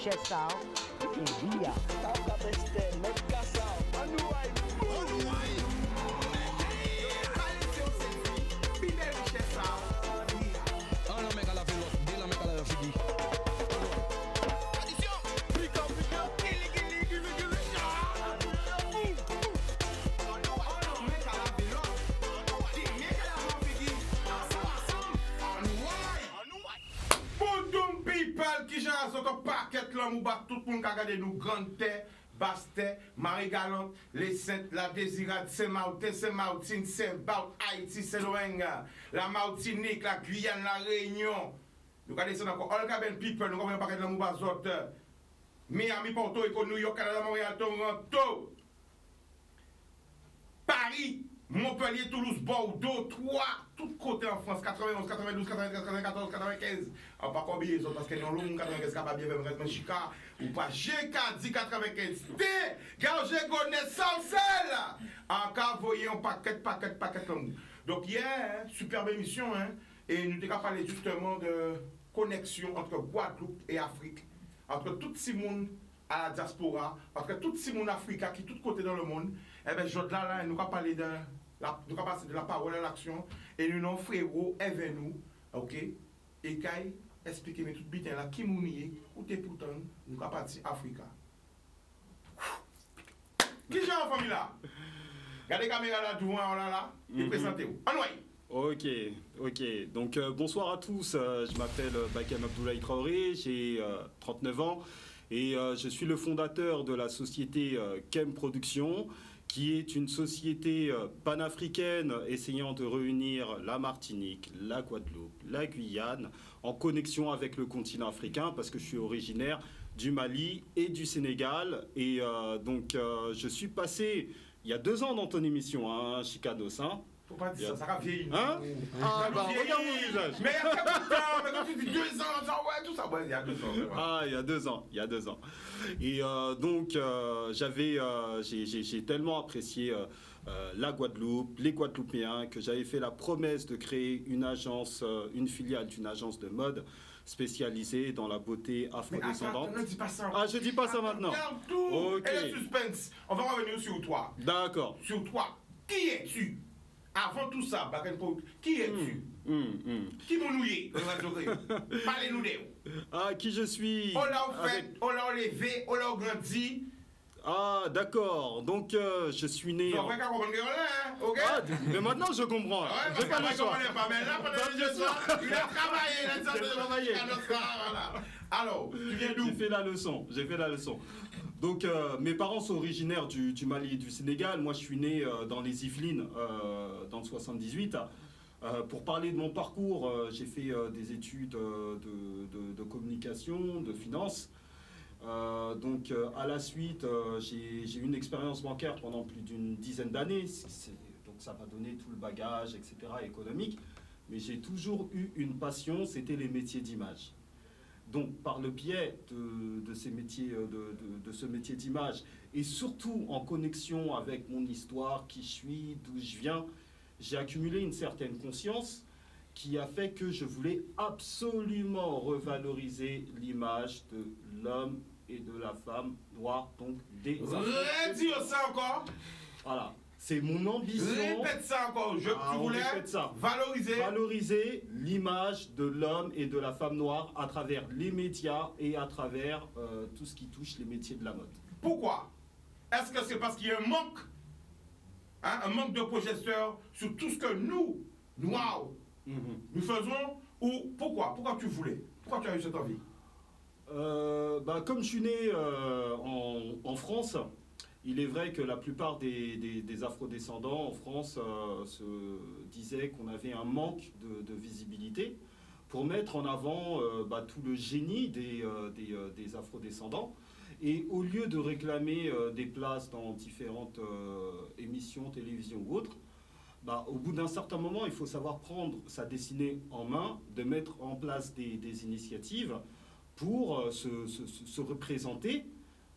Chessal et Ria. Ou bat tout le monde qui a regardé nous grande terre, basse terre, Marie-Galante, les Saintes, la Désirade, Saint-Martin, Saint-Martine, Saint-Barth, Haïti, Saint-Laurent, la Martinique, la Guyane, la Réunion. Nous regardons ça encore. All Cabin People, nous avons un paquet de l'amour bazote. Miami, Porto Rico, New York, Canada, Montréal, Toronto. Paris, Montpellier, Toulouse, Bordeaux, Troyes, tout côté en France, 91, 92, 93, 94, 95. On pas oublier les autres parce qu'ils ont long 95 capable bien même Chica ou pas GK 95. T, Gargé Gonnet Salsel. Encore voyez un paquet comme. Donc hier, superbe émission hein et nous avons parlé justement de connexion entre Guadeloupe et Afrique, entre tout ce monde à la diaspora, entre tout ce monde africain qui tout côté dans le monde. Eh bien, là, nous avons parlé de la parole à l'action et nous avons frérot avec nous, ok? Et Kai expliquez-moi tout bien là, qui mounie, ou t'es pourtant, nous avons parti Africa. Qui j'ai en famille là? Regardez la caméra là, devant là, et présentez-vous. Ok. Donc bonsoir à tous. Je m'appelle Bakem Abdoulaye Traoré, j'ai 39 ans et je suis le fondateur de la société Kem Production, qui est une société panafricaine essayant de réunir la Martinique, la Guadeloupe, la Guyane en connexion avec le continent africain parce que je suis originaire du Mali et du Sénégal. Et donc je suis passé il y a 2 ans dans ton émission, hein, Chicanos. Hein. Faut pas dire ça, ça va vieillir. Hein? Ah, bah, regarde mon visage. Mais il y a quelques temps, mais quand tu dis 2 ans, ouais, tout ça, ouais, il y a 2 ans. Ah, il y a 2 ans. Et donc, j'ai tellement apprécié la Guadeloupe, les Guadeloupéens, que j'avais fait la promesse de créer une agence, une filiale d'une agence de mode spécialisée dans la beauté afrodescendante. Ne dis pas ça. Ah, je dis pas ça maintenant. Regarde tout. Ok. Et le suspense. On va revenir sur toi. D'accord. Sur toi. Qui es-tu? Avant tout ça, qui es-tu? Qui m'ouille? Parlez-nous d'eux. Ah, qui je suis? On l'a fait, on l'a levé, on l'a grandi. Ah, d'accord. Donc, je suis né. Non, pas comprendre hein, ok? Ah, mais maintenant, je comprends. Ouais, J'ai pas le choix. Pas, mais là, pendant il a travaillé, Alors, tu viens d'où? J'ai fait la leçon. Donc, mes parents sont originaires du Mali et du Sénégal. Moi, je suis né dans les Yvelines, dans le 78. Pour parler de mon parcours, j'ai fait des études de communication, de finance. Donc, à la suite, j'ai eu une expérience bancaire pendant plus d'une dizaine d'années. Donc, ça m'a donné tout le bagage, etc., économique. Mais j'ai toujours eu une passion, c'était les métiers d'image. Donc, par le biais de ces métiers, de ce métier d'image, et surtout en connexion avec mon histoire, qui je suis, d'où je viens, j'ai accumulé une certaine conscience qui a fait que je voulais absolument revaloriser l'image de l'homme et de la femme noire, donc des... Redire ça encore. Voilà. C'est mon ambition. Répète ça encore. Tu voulais valoriser l'image de l'homme et de la femme noire à travers les médias et à travers tout ce qui touche les métiers de la mode. Pourquoi? Est-ce que c'est parce qu'il y a un manque, hein, un manque de projecteurs sur tout ce que nous, noirs, nous faisons? Ou pourquoi? Pourquoi tu voulais? Pourquoi tu as eu cette envie? Comme je suis né en France, il est vrai que la plupart des afrodescendants en France se disaient qu'on avait un manque de visibilité pour mettre en avant tout le génie des afrodescendants. Et au lieu de réclamer des places dans différentes émissions, télévision ou autres, au bout d'un certain moment, il faut savoir prendre sa destinée en main, de mettre en place des initiatives pour se représenter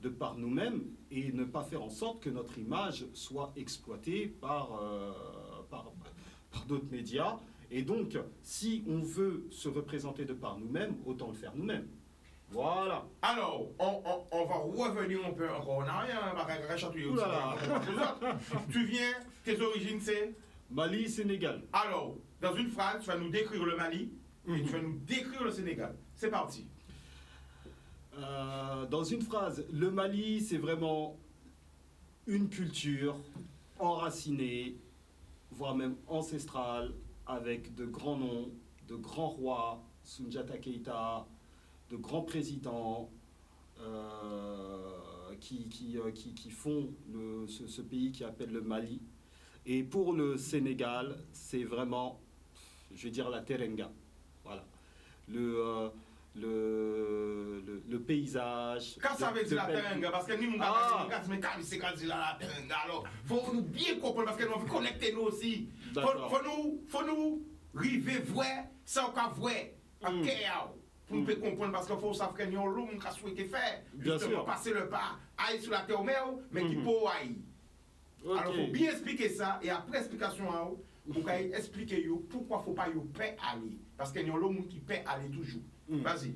de par nous-mêmes et ne pas faire en sorte que notre image soit exploitée par d'autres médias. Et donc, si on veut se représenter de par nous-mêmes, autant le faire nous-mêmes. Voilà. Alors, on va revenir un peu encore en arrière, on va chatouiller aussi. Tu viens, tes origines c'est Mali, Sénégal. Alors, dans une phrase, tu vas nous décrire le Mali et tu vas nous décrire le Sénégal. C'est parti. Dans une phrase, le Mali, c'est vraiment une culture enracinée, voire même ancestrale, avec de grands noms, de grands rois, Soundiata Keïta, de grands présidents qui font ce pays qui appelle le Mali. Et pour le Sénégal, c'est vraiment, je vais dire, la terenga. Voilà. Le paysage. Quand ça veut dire la terenga, parce que nous, mais c'est quand la terenga, alors, faut nous bien comprendre, parce que nous veut connecter nous aussi. Faut nous river vrai, sans qu'on vrai, en cœur. Pour nous comprendre, parce qu'il faut savoir que nous avons l'homme qui a souhaité faire. Justement, passer le pas, aille sur la terre, mais qui peut aille. Okay. Alors, il faut bien expliquer ça, et après explication, vous pouvez expliquer pourquoi il ne faut pas paix aller. Parce qu'il y a l'homme qui paie aller toujours. Vas-y.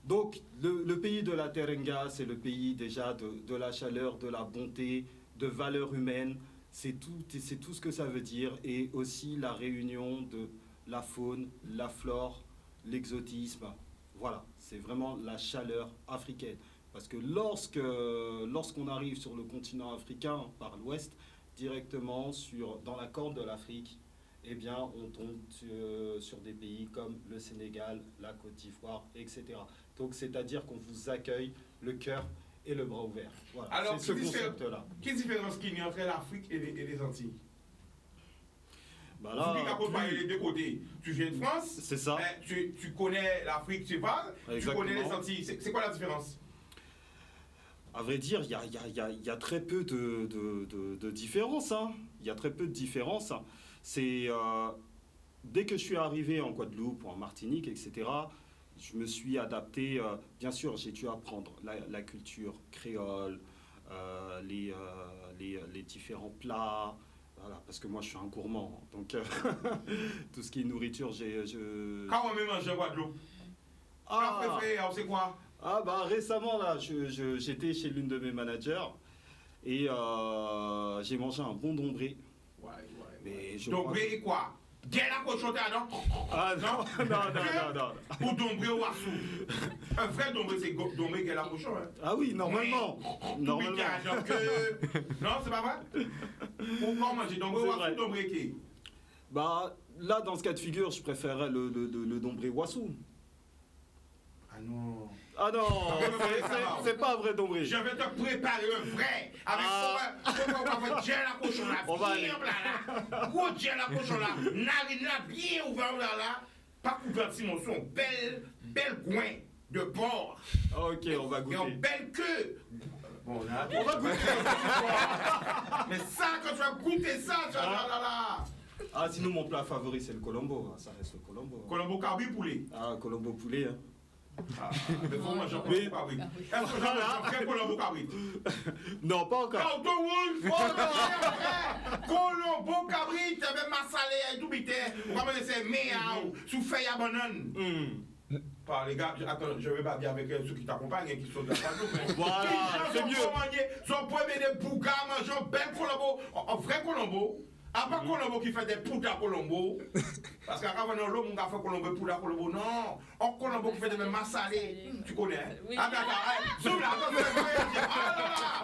Donc, le pays de la Terenga, c'est le pays déjà de la chaleur, de la bonté, de valeurs humaines. C'est tout ce que ça veut dire. Et aussi la réunion de la faune, la flore, l'exotisme. Voilà, c'est vraiment la chaleur africaine. Parce que lorsqu'on arrive sur le continent africain par l'ouest, directement dans la corne de l'Afrique, eh bien, on tombe sur des pays comme le Sénégal, la Côte d'Ivoire, etc. Donc, c'est-à-dire qu'on vous accueille le cœur et le bras ouvert. Voilà, alors, c'est ce concept-là. Quelle différence qu'il y a entre l'Afrique et les Antilles? Bah là, les deux côtés. Tu viens de France, c'est ça. Tu connais l'Afrique, tu parles, tu connais les Antilles. C'est quoi la différence? À vrai dire, il y a très peu de différence. Hein. Il y a très peu de différence. C'est dès que je suis arrivé en Guadeloupe, en Martinique, etc., je me suis adapté. Bien sûr, j'ai dû apprendre la culture créole, les différents plats. Voilà, parce que moi, je suis un gourmand. Donc, tout ce qui est nourriture, Quand on me mange en Guadeloupe, préféré, c'est quoi? Ah bah récemment là, j'étais chez l'une de mes managers et j'ai mangé un bon dombré. Ouais. Mais dombré et quoi? Bien la cochonne, non? Ah non. Ou dombré ou assou? Un vrai dombré, c'est dombré qui est la cochonne. Hein? Ah oui, normalement. Non, c'est pas vrai? Pourquoi manger dombré ou assou, dombré qui? Bah là, dans ce cas de figure, je préférerais le dombré Wassou. Ah non. Ah non, c'est pas un vrai dombré. Je vais te préparer un vrai. Avec on va faire la cochon là. On va aller. Gros la cochon là. Narine là, bien ouvert là. Pas couvert de Simon, son belle coin de porc. Ok, on va goûter. Et en belle queue. Bon, là, on va goûter. Mais ça, quand tu vas goûter ça, tu vas là. Ah, sinon mon plat favori c'est le colombo. Ça reste le colombo. Colombo carbi poulet. Ah, colombo poulet, hein. Mais faut manger un colombo cabrit. Est-ce que j'ai un colombo cabrit? Non, pas encore. Colombo cabrit, avec ma salée et tout bité. On va me laisser méao sous feuille à banane. Par les gars, attends, je vais pas dire avec ceux qui t'accompagnent qui sont de la Guadeloupe. Voilà, c'est mieux. Son premier des bougas, manger un bel colombo, un vrai colombo. À part Colombo qui fait des poudres à Colombo, parce qu'avant l'homme on a fait Colombo poudre à Colombo, non, un Colombo qui fait des mêmes salés, tu connais? Oui. Attends, zoom là, ah là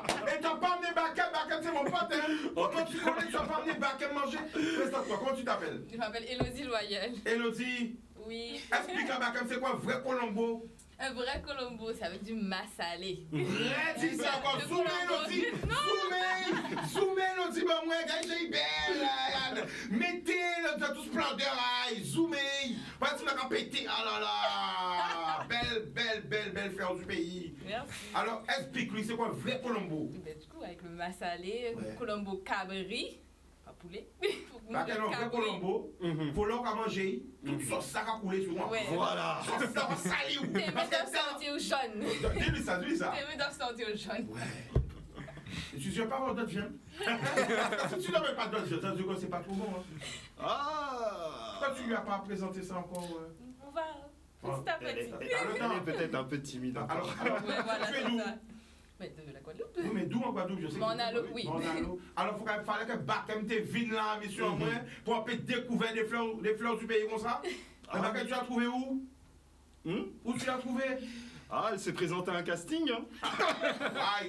là, et t'as pas amené Bakem c'est mon pote, hein? Comment tu connais, tu n'as pas amené Bakem manger? Reste-toi, comment tu t'appelles? Je m'appelle Élodie Loyal. Élodie? Oui. Explique à Bakem c'est quoi vrai Colombo? Un vrai Colombo, c'est avec du massalé. Vrai, dis ça encore, zoomez Élodie, zoomez Élodie, ben moi, gars, j'ai belle, mettez-le dans tout splendeur, zoomez, parce que tu m'as pété, ah là là, belle fleur du pays. Merci. Alors, explique-lui, c'est quoi un vrai Colombo? Ben, du coup, avec le massalé, Colombo cabri, pas poulet. Parce que un vrai Colombo, faut l'or à manger, toute sauce ça a coulé sur moi. Ouais. Voilà. Sauce ça salé ou Tes mains doivent sentir jaune. Dis-lui ça. Tes mains doivent sentir jaune. Ouais. Tu ne veux pas avoir d'autres viande? Si tu n'avais pas d'autres viande, ça veut dire que c'est pas trop bon. Hein. Ah. Pourquoi tu lui as pas présenté ça encore? On va. Petit à petit. Elle est peut-être un peu timide. Alors, Ouais, voilà, tu fais c'est d'où? ça. Mais de la Guadeloupe. Oui, mais d'où en Guadeloupe, je sais. Bon, on a l'eau, oui. Bon, on a l'eau. Alors, il fallait que Bakem te vine là, monsieur, au moins, pour un peu découvrir des fleurs du pays comme ça. Mais Bakem, tu l'as trouvé où? Où tu l'as trouvé? Ah, elle s'est présentée à un casting. Hein.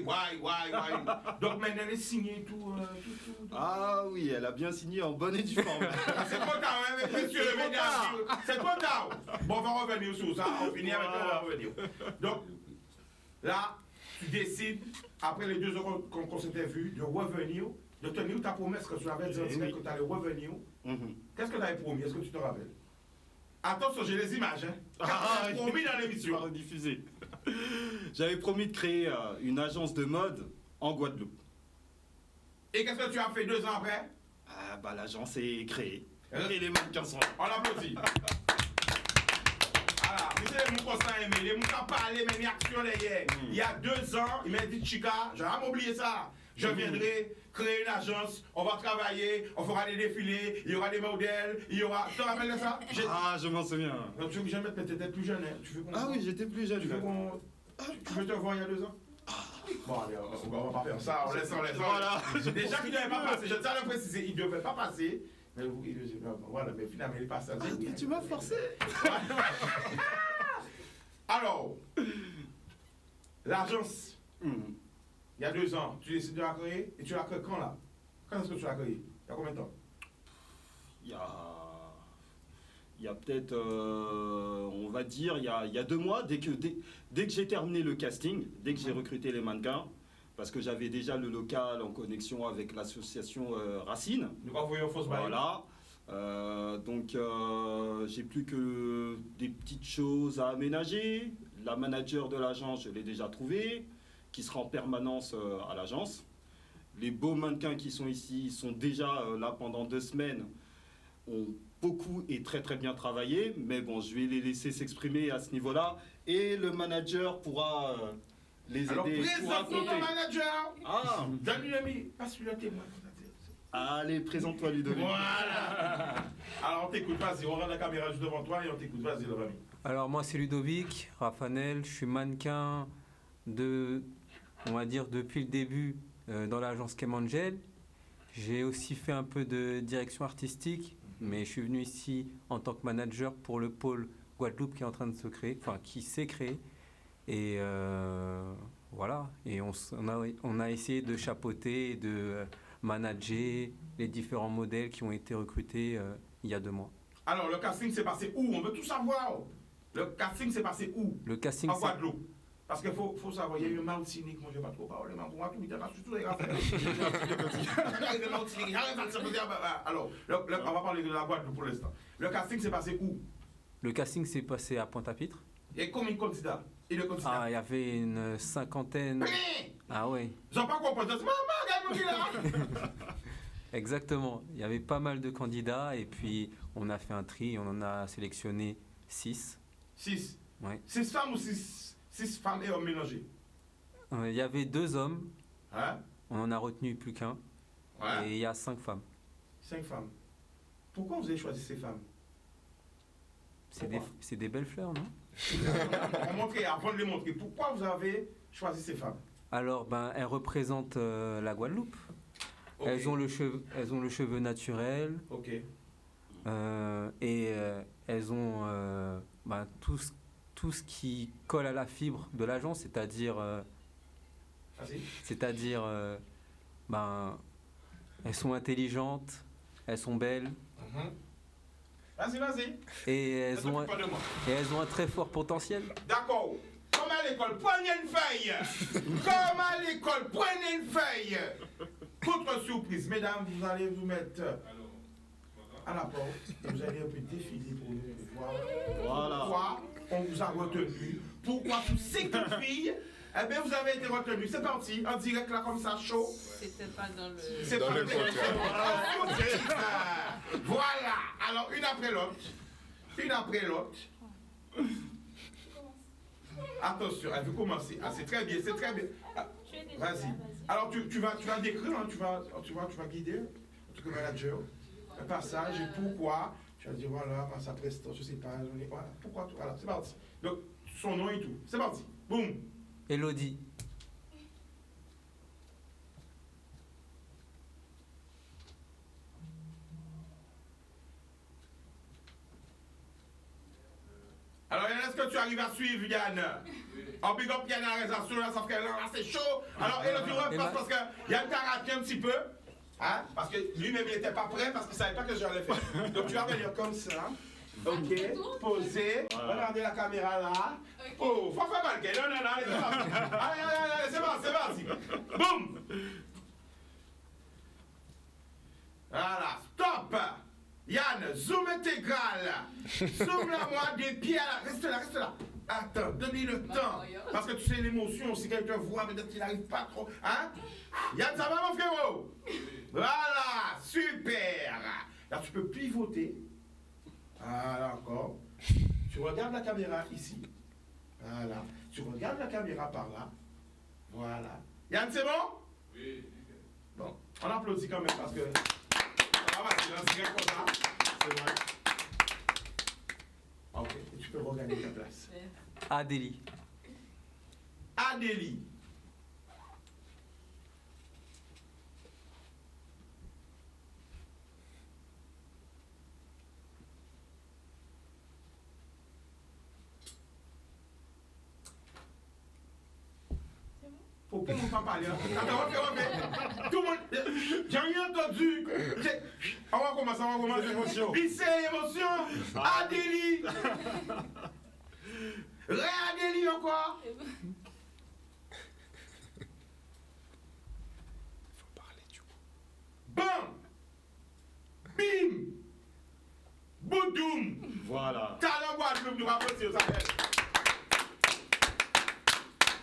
Ouais. Donc maintenant, elle est signée tout. Ah oui, elle a bien signé en bonne et due forme. C'est trop tard, hein, messieurs, mesdames. C'est trop tard. Bon, on va revenir sur ça. On finit avec ça, on va revenir. Donc, là, tu décides, après les 2 ans qu'on s'était vus, de revenir, de tenir ta promesse que tu avais dit que tu allais revenir. Qu'est-ce que tu avais promis? Est-ce que tu te rappelles? Attention, j'ai les images. Hein. Promis dans l'émission. Rediffusé. J'avais promis de créer une agence de mode en Guadeloupe. Et qu'est-ce que tu as fait 2 ans après? L'agence est créée. Et les mannequins sont là. On l'applaudit. Voilà, c'est les gens qui ont aimé, les gens qui ont parlé, mais action derrière. Il y a 2 ans, il m'a dit Chica, j'ai jamais oublié ça. Je viendrai créer une agence, on va travailler, on fera des défilés, il y aura des modèles, il y aura. Tu te rappelles de ça? Je m'en souviens. Donc, tu veux que j'aime mettre, mais t'étais plus jeune, hein? Oui, j'étais plus jeune. Tu veux te voir il y a 2 ans? Bon, allez, on va pas faire ça, on laisse. Voilà. Déjà qu'il ne devait pas passer, je tiens à le préciser, il ne devait pas passer. Mais voilà, mais finalement, il est passé. Tu m'as forcé. Alors, l'agence, il y a 2 ans, tu décides de la créer, et tu l'as créée quand là? Quand est-ce que tu l'as créée? Il y a combien de temps? Il y a peut-être, on va dire, il y a 2 mois, dès que j'ai terminé le casting, dès que j'ai recruté les mannequins, parce que j'avais déjà le local en connexion avec l'association Racine. Nous envoyons fausse balle. Voilà. Donc j'ai plus que des petites choses à aménager. La manager de l'agence, je l'ai déjà trouvée, qui sera en permanence à l'agence. Les beaux mannequins qui sont ici sont déjà là pendant 2 semaines, ont beaucoup et très très bien travaillé, mais bon, je vais les laisser s'exprimer à ce niveau-là, et le manager pourra les aider. Alors présente-nous ton manager. Donne-lui l'ami, passe-lui le témoin. Allez, présente-toi Ludovic. Voilà. Alors on t'écoute, vas-y, on rend la caméra juste devant toi et on t'écoute, vas-y le ami. Alors moi c'est Ludovic Rafanel, je suis mannequin on va dire depuis le début dans l'agence Kemangel. J'ai aussi fait un peu de direction artistique, mais je suis venu ici en tant que manager pour le pôle Guadeloupe qui est en train de se créer, enfin qui s'est créé. Et voilà, et on a essayé de chapeauter, de manager les différents modèles qui ont été recrutés il y a 2 mois. Alors le casting s'est passé où? On veut tout savoir. Le casting s'est passé où? Le casting en Guadeloupe. Parce qu'il faut savoir, il y a eu un Martinique, moi je ne vais pas trop parler, mais pour moi, tout surtout les affaires. Alors, on va parler de la Guadeloupe pour l'instant. Le casting s'est passé où? Le casting s'est passé à Pointe-à-Pitre. Et combien de candidats? Il y avait une 50aine. Ah oui. Ils n'ont pas compris. Maman, regarde-moi qui là. Exactement. Il y avait pas mal de candidats et puis on a fait un tri et on en a sélectionné 6. 6? Oui. 6 femmes ou 6 femmes et hommes mélangés? Il y avait 2 hommes. Hein? On en a retenu plus qu'un. Ouais. Et il y a 5 femmes. 5 femmes. Pourquoi vous avez choisi ces femmes? C'est des belles fleurs, non? Avant de les montrer, pourquoi vous avez choisi ces femmes? Alors, elles représentent la Guadeloupe. Okay. Elles ont le cheveu naturel. Ok. Et elles ont tout ce qui colle à la fibre de l'agence, c'est-à-dire elles sont intelligentes, elles sont belles. Vas-y. Et elles ont un très fort potentiel. D'accord. Comme à l'école, prenez une feuille. Comme à l'école, prenez une feuille. Autre surprise, mesdames, vous allez vous mettre à la porte. Vous allez un peu défiler pour nous voir. Voilà. Pourquoi on vous a retenu? Pourquoi tous ces petites filles? Eh bien, vous avez été retenus. C'est parti, en direct là, comme ça, chaud. C'était pas dans le... C'est dans pas le contrat. Voilà. Alors, une après l'autre. Attention, elle veut commencer. Ah, c'est très bien. Ah, vas-y. Alors, tu vas décrire, hein, tu vas guider, en tout cas manager, le passage et pourquoi Tu vas dire, voilà, par sa prestance, je sais pas, voilà, pourquoi, voilà, c'est parti. Donc, son nom et tout, c'est parti. Boum. Elodie. Alors, Yann, est-ce que tu arrives à suivre, Yann? En big up Yann à la réalisation, là, ça fait là, c'est chaud. Alors, Elodie, repasse parce que Yann t'a raté un petit peu. Hein? Parce que lui-même, il n'était pas prêt parce qu'il ne savait pas que j'allais faire. Donc, tu vas venir comme ça. Ok, poser, regardez la caméra là. Okay. Oh, faut faire mal, non, allez, c'est parti. Allez, c'est parti. Boum! Voilà, stop! Yann, zoom intégral. Zoom là, moi, des pieds là. Reste là. Attends, donne-lui le temps. Parce que tu sais, l'émotion, si quelqu'un voit, peut-être qu'il n'arrive pas trop. Hein? Yann, ça va, mon frérot? Voilà, super. Là, tu peux pivoter. Voilà, encore. Tu regardes la caméra ici. Voilà. Tu regardes la caméra par là. Voilà. Yann, c'est bon? Oui. Bon, on applaudit quand même parce que ça va, c'est direct comme ça. C'est vrai. Ok, et tu peux regagner ta place. Adélie. Adélie. Faut pas mon papa parler. Attends, refais. Tout le monde. J'ai rien entendu. On va commencer. Émotion. Lycée, émotion. Adélie. Adélie encore. Faut parler du coup. Bam. Bim. Boudoum. Voilà. Talent Guadeloupe, nous rapportons ça.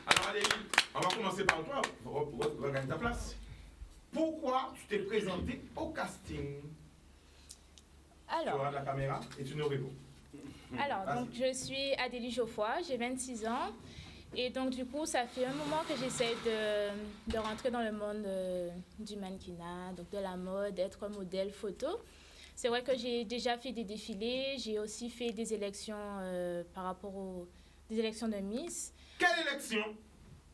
Alors Adélie, on va commencer par toi. Regagne ta place. Pourquoi tu t'es présenté au casting? Tu regardes la caméra et tu nous réponds. Alors, donc, je suis Adélie Geoffroy, j'ai 26 ans. Et donc, du coup, ça fait un moment que j'essaie de rentrer dans le monde du mannequinat, donc de la mode, d'être modèle photo. C'est vrai que j'ai déjà fait des défilés, j'ai aussi fait des élections par rapport des élections de Miss. Quelle élection?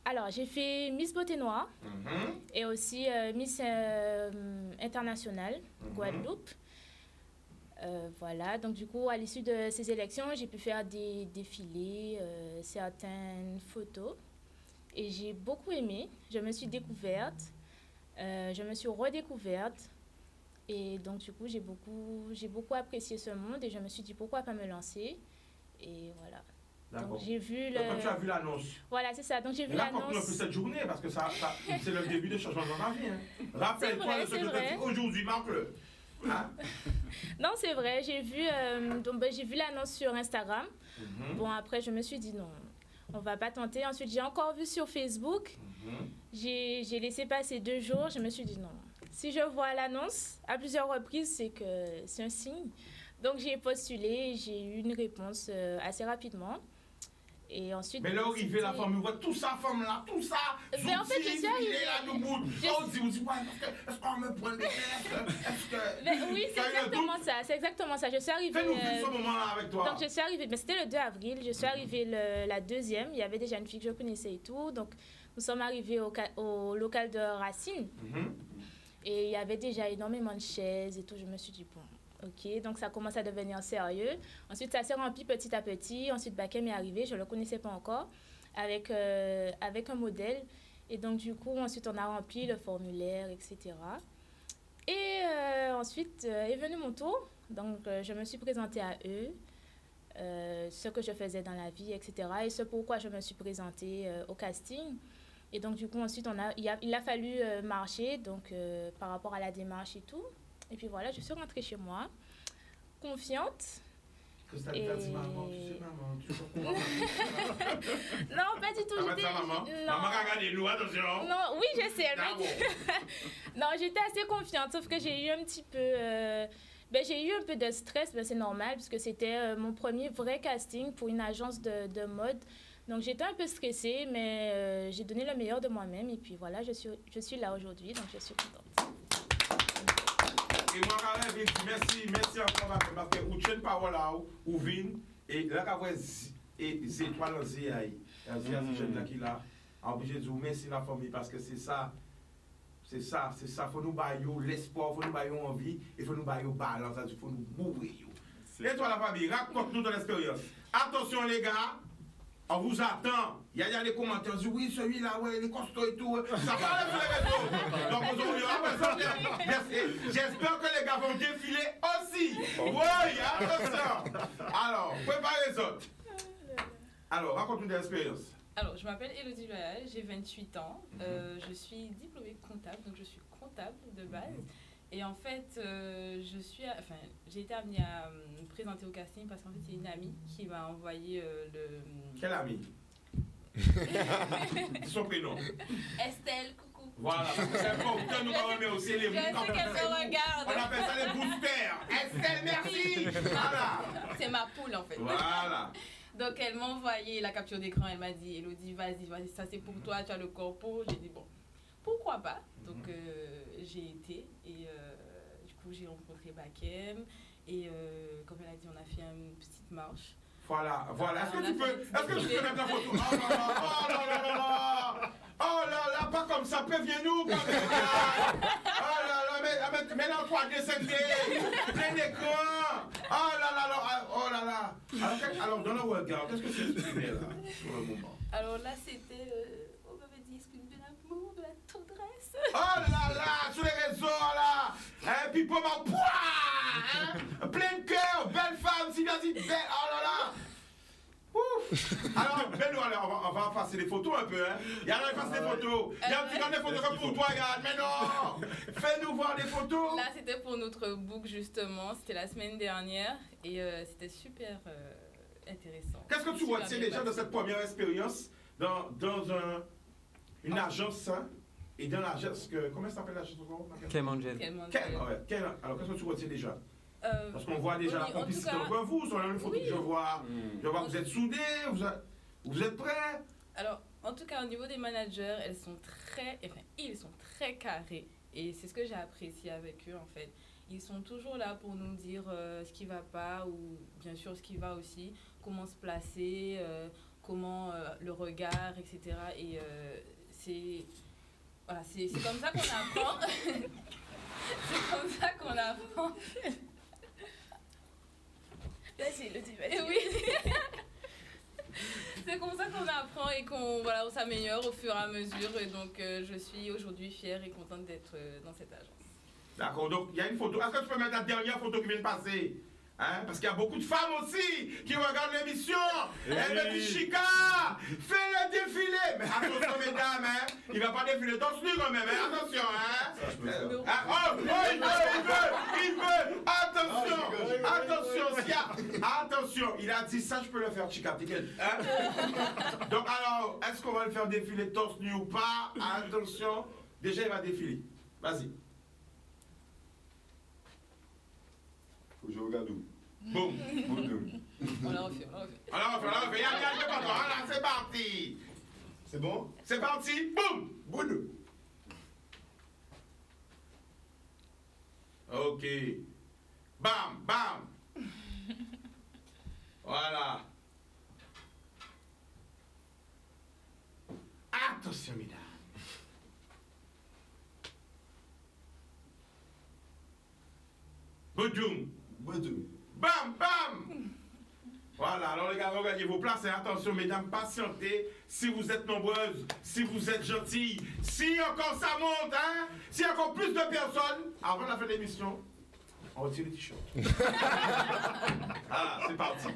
Alors, j'ai fait Miss Beauté Noire et aussi Miss Internationale, Guadeloupe. Voilà, donc du coup, à l'issue de ces élections, j'ai pu faire des défilés, certaines photos. Et j'ai beaucoup aimé. Je me suis découverte, je me suis redécouverte. Et donc, du coup, j'ai beaucoup apprécié ce monde et je me suis dit pourquoi pas me lancer. Et voilà. Donc, j'ai vu le... Quand tu as vu l'annonce. Voilà, c'est ça. Donc, j'ai vu l'annonce. Raconte-nous un peu cette journée parce que c'est le début de changement dans ta vie. Hein. Rappelle-toi de ce que tu as dit aujourd'hui, marque-le. Hein? Non, c'est vrai. J'ai vu l'annonce sur Instagram. Bon, après, je me suis dit non, on va pas tenter. Ensuite, j'ai encore vu sur Facebook. J'ai laissé passer 2 jours. Je me suis dit non. Si je vois l'annonce à plusieurs reprises, c'est que c'est un signe. Donc, j'ai postulé et j'ai eu une réponse assez rapidement. Et ensuite, mais là, arrivé la femme, voit tout ça, femme là, tout ça. Mais en fait, je suis arrivée. Est-ce qu'on me prend des oui, c'est exactement ça. Je suis arrivée. Fais-nous vivre ce moment-là avec toi. Donc, je suis arrivée, mais c'était le 2 avril. Je suis arrivée la 2e. Il y avait déjà une fille que je connaissais et tout. Donc, nous sommes arrivés au local de Racine. Et il y avait déjà énormément de chaises et tout. Je me suis dit, bon. Ok, donc ça commence à devenir sérieux. Ensuite, ça s'est rempli petit à petit. Ensuite, Bakem est arrivé, je ne le connaissais pas encore, avec un modèle. Et donc, du coup, ensuite, on a rempli le formulaire, etc. Et ensuite, est venu mon tour. Donc, je me suis présentée à eux, ce que je faisais dans la vie, etc. Et ce pourquoi je me suis présentée au casting. Et donc, du coup, ensuite, il a fallu marcher donc, par rapport à la démarche et tout. Et puis voilà, je suis rentrée chez moi, confiante. Christelle, tu as dit maman, tu sais maman, tu sais comment. Non, pas du tout. Maman a regardé nous, attention. Non, oui, je sais. Non, j'étais assez confiante, sauf que j'ai eu un petit peu... j'ai eu un peu de stress, c'est normal, parce que c'était mon premier vrai casting pour une agence de mode. Donc j'étais un peu stressée, mais j'ai donné le meilleur de moi-même. Et puis voilà, je suis là aujourd'hui, donc je suis contente. Et moi, quand même, merci encore, parce que vous tiens parole là, ou vin, et là, quand vous êtes étoiles en ZIAI, c'est jeune là qui là, obligé de dire merci la famille, parce que c'est ça. C'est ça, faut nous bailler l'espoir, faut nous bailler envie, et faut nous bailler balance, il faut nous mourir. Et toi la famille, raconte-nous ton expérience. Attention les gars, on vous attend. Il y a les commentaires, oui, celui-là, ouais, les costauds et tout. Ça parle sur les réseaux. Donc aujourd'hui, merci. J'espère que les gars vont défiler aussi. Oui, attention. Alors, préparez les autres. Alors, raconte-nous ton expérience. Alors, je m'appelle Élodie Loyal, j'ai 28 ans. Je suis diplômée comptable, donc je suis comptable de base. Et en fait, j'ai été amenée à me présenter au casting parce qu'en fait, c'est une amie qui m'a envoyé le... Quelle amie? Son prénom. Estelle, coucou. Voilà, c'est important, nous allons remettre aussi les Je sais qu'elle me regarde. On appelle ça les boosters. Estelle, merci. Voilà. C'est ma poule, en fait. Voilà. Donc, elle m'a envoyé la capture d'écran. Elle m'a dit, Élodie, vas-y, ça c'est pour toi, tu as le corpo. J'ai dit, bon, pourquoi pas. Donc, j'ai été. Et du coup, j'ai rencontré Bakem. Et comme elle a dit, on a fait une petite marche. Voilà. Est-ce que tu peux mettre la photo? Oh là là, pas comme ça, préviens-nous quand même. Oh là là, mets en 3D, 5D, plein d'écran. Oh là là. Alors, dans le regard, qu'est-ce que c'est exprimé là, sur le moment? Alors là, c'était, on m'avait dit, exprime de l'amour, de la tendresse. Oh là là, sur les réseaux là. Puis pour ma poids, plein de cœur, belle femme, si bien dit belle. Oh là là. Ouf. Alors, Beno, on va passer les photos un peu, hein. Il y a là, passe des photos. Il y a un petit des photos comme pour toi, regarde. Mais non, fais-nous voir des photos. Là, c'était pour notre book, justement. C'était la semaine dernière. Et c'était super intéressant. Qu'est-ce que tu retiens déjà de cette première expérience dans une agence, hein, et dans l'agence, comment ça s'appelle l'agence? Clémangel. Alors, qu'est-ce que tu retiens déjà? Parce qu'on voit déjà la complicité entre vous, sur les photos que je vois que vous êtes soudés, vous êtes prêts. Alors, en tout cas, au niveau des managers, ils sont très carrés. Et c'est ce que j'ai apprécié avec eux, en fait. Ils sont toujours là pour nous dire ce qui ne va pas, ou bien sûr ce qui va aussi, comment se placer, comment le regard, etc. Et c'est comme ça qu'on apprend. C'est comme ça qu'on apprend. Vas-y, le dis, vas-y. Oui. C'est comme ça qu'on apprend et qu'on on s'améliore au fur et à mesure. Et donc, je suis aujourd'hui fière et contente d'être dans cette agence. D'accord, donc il y a une photo. Est-ce que tu peux mettre la dernière photo qui vient de passer? Hein? Parce qu'il y a beaucoup de femmes aussi qui regardent l'émission. Elle me dit, Chica, fais le défilé. Mais attention, mesdames, hein? Il ne va pas défiler torse nu quand même, hein? Attention, hein? Il veut. Attention, il a dit ça, je peux le faire, Chica. Hein? Donc alors, est-ce qu'on va le faire défiler torse nu ou pas? Attention, déjà il va défiler. Vas-y. Faut que je regarde où? Boum. On la refait. Voilà, c'est parti. C'est bon? C'est parti. Boum. Boum. Ok. Bam. Voilà. Attention, mesdames. Boum. Bam. Voilà, alors les gars, regardez vos places et attention, mesdames, patientez. Si vous êtes nombreuses, si vous êtes gentilles, si encore ça monte, hein, s'il y a encore plus de personnes, avant la fin de l'émission, on retire le t-shirt. Voilà, c'est parti.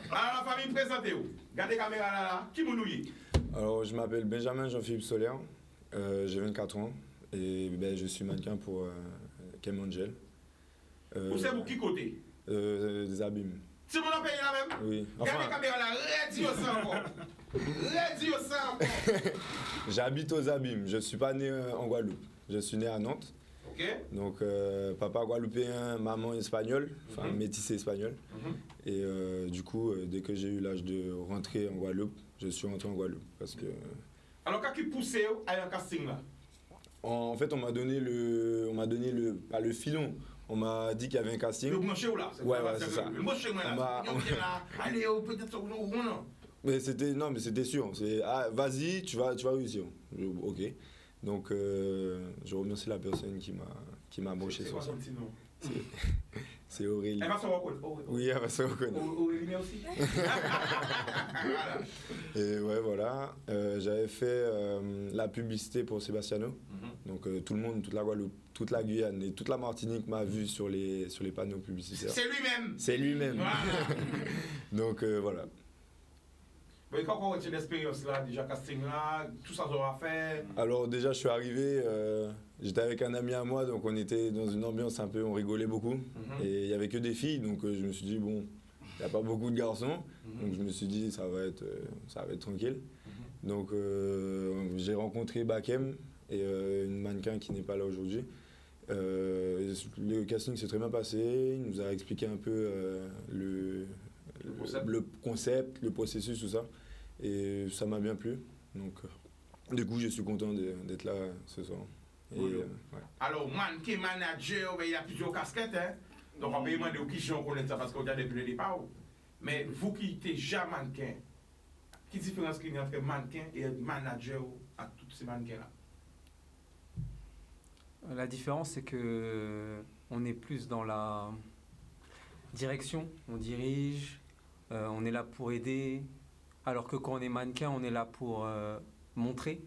Alors la famille, présentez-vous. Regardez la caméra là. Qui vous nouille? Alors, je m'appelle Benjamin Jean-Philippe Solaire, j'ai 24 ans et je suis mannequin pour Clémangel. Vous savez vous qui côté? Des abîmes. Si vous en payez la même? Oui. Regardez la caméra là, redis au sang. J'habite aux abîmes, je ne suis pas né en Guadeloupe, je suis né à Nantes. Ok. Donc, papa guadeloupéen, maman espagnole, enfin métissé espagnol. Et du coup, dès que j'ai eu l'âge de rentrer en Guadeloupe, je suis rentré en Guadeloupe. Parce que... Alors, quand tu poussais à un casting là? En fait, on m'a donné pas le filon, On m'a dit qu'il y avait un casting. Le branché ou là? Ouais, c'est ça. Le branché, moi là. Allez, peut-être sur le non. Mais c'était sûr. Vas-y, tu vas réussir. Ok. Donc, je remercie la personne qui m'a embauché sur ça. C'est Aurélie. Elle va se reconnaître. Oui, elle va se reconnaître. Aurélie aussi. Et ouais, voilà. J'avais fait la publicité pour Sebastiano. Donc, tout le monde, toute la Guadeloupe, toute la Guyane et toute la Martinique m'a vu sur les panneaux publicitaires. C'est lui-même. C'est lui-même. Voilà. Donc, voilà. Mais quand on retient l'expérience là, déjà casting là, tout ça aura fait. Alors déjà je suis arrivé, j'étais avec un ami à moi, donc on était dans une ambiance un peu, on rigolait beaucoup. Et il n'y avait que des filles, donc je me suis dit bon, il n'y a pas beaucoup de garçons, donc je me suis dit ça va être tranquille. Donc j'ai rencontré Bakem et une mannequin qui n'est pas là aujourd'hui. Le casting s'est très bien passé, il nous a expliqué un peu le concept, le processus, tout ça. Et ça m'a bien plu. Donc, du coup, je suis content d'être là ce soir. Et, oui. Ouais. Alors, mannequin, manager, il y a plusieurs casquettes. Hein? Donc, on peut demander aux questions qu'on connaît ça parce qu'on a depuis le départ. Mais vous qui êtes déjà mannequin, quelle différence qu'il y a entre mannequin et manager à tous ces mannequins-là? La différence, c'est que on est plus dans la direction. On dirige, on est là pour aider. Alors que quand on est mannequin, on est là pour montrer.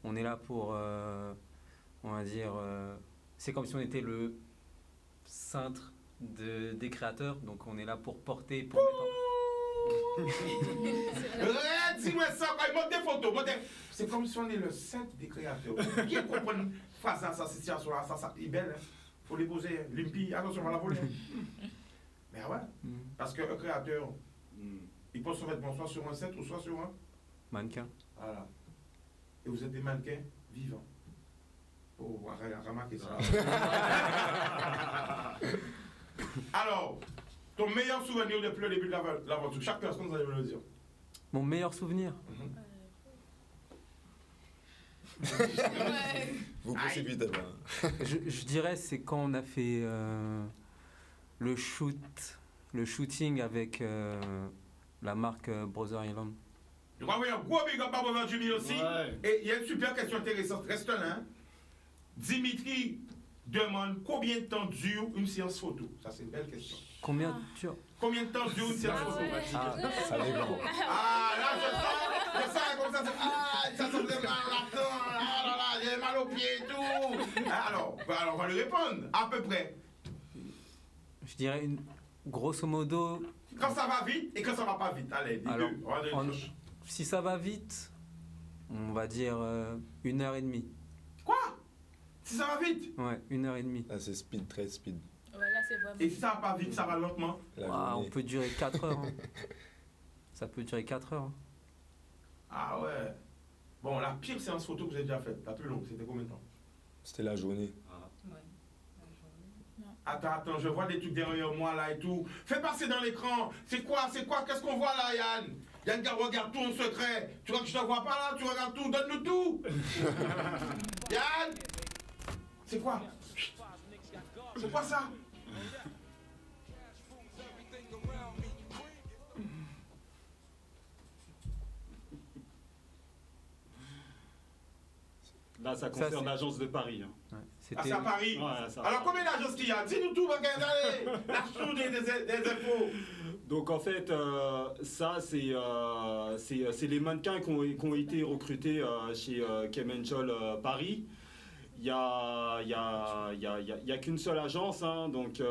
On est là pour, on va dire, c'est comme si on était le cintre des créateurs. Donc on est là pour porter, pour mettre en... Dis-moi ça, quand il monte des photos. C'est comme si on est le centre des créateurs. Qui comprend face à cette situation-là? Ça est belle. Il faut les poser. Limpi, attention, on va la voler. Mais ouais, parce qu'un créateur, il pose son vêtement soit sur un set ou soit sur un mannequin. Voilà. Et vous êtes des mannequins vivants. Oh, remarquez ça. Alors, ton meilleur souvenir depuis le début de l'aventure, chaque personne, vous allez me le dire. Mon meilleur souvenir? Vous précipitez pas. Je dirais c'est quand on a fait le shooting avec la marque Brother Island. Je crois qu'il y a un gros big up à Brother Jimmy aussi. Ouais. Et il y a une super question intéressante. Reste là. Dimitri demande combien de temps dure une séance photo? Ça, c'est une belle question. Combien de temps dure une séance photo? Ça dépend. Ah, là, je sens comme ça. Ça se fait mal là-dedans. Ah là là, j'ai mal aux pieds et tout. Alors, on va lui répondre. À peu près. Je dirais grosso modo. Quand ça va vite et quand ça va pas vite. Allez, dis-le. Si ça va vite, on va dire 1h30. Quoi? Si ça va vite? Ouais, 1h30. Là, c'est speed, très speed. Voilà, c'est vraiment... Et si ça va pas vite, ça va lentement? On peut durer 4 heures. Hein. Ça peut durer 4 heures. Hein. Ah ouais. Bon, la pire séance photo que vous avez déjà faite, la plus longue, c'était combien de temps? C'était la journée. Ouais. Attends, je vois des trucs derrière moi là et tout. Fais passer dans l'écran. C'est quoi? Qu'est-ce qu'on voit là, Yann? Yann regarde tout en secret. Tu vois que je te vois pas là? Tu regardes tout. Donne-nous tout. Yann! C'est quoi? C'est quoi ça? Là, ça concerne l'agence de Paris. Hein. Ouais, c'est à Paris. Ouais, ça. Alors, combien d'agences qu'il y a? Dis-nous tout, allez. Lâche-nous des infos. Donc, en fait, ça, c'est les mannequins qui ont été recrutés chez Kemenchol Paris. Il y a qu'une seule agence, hein, donc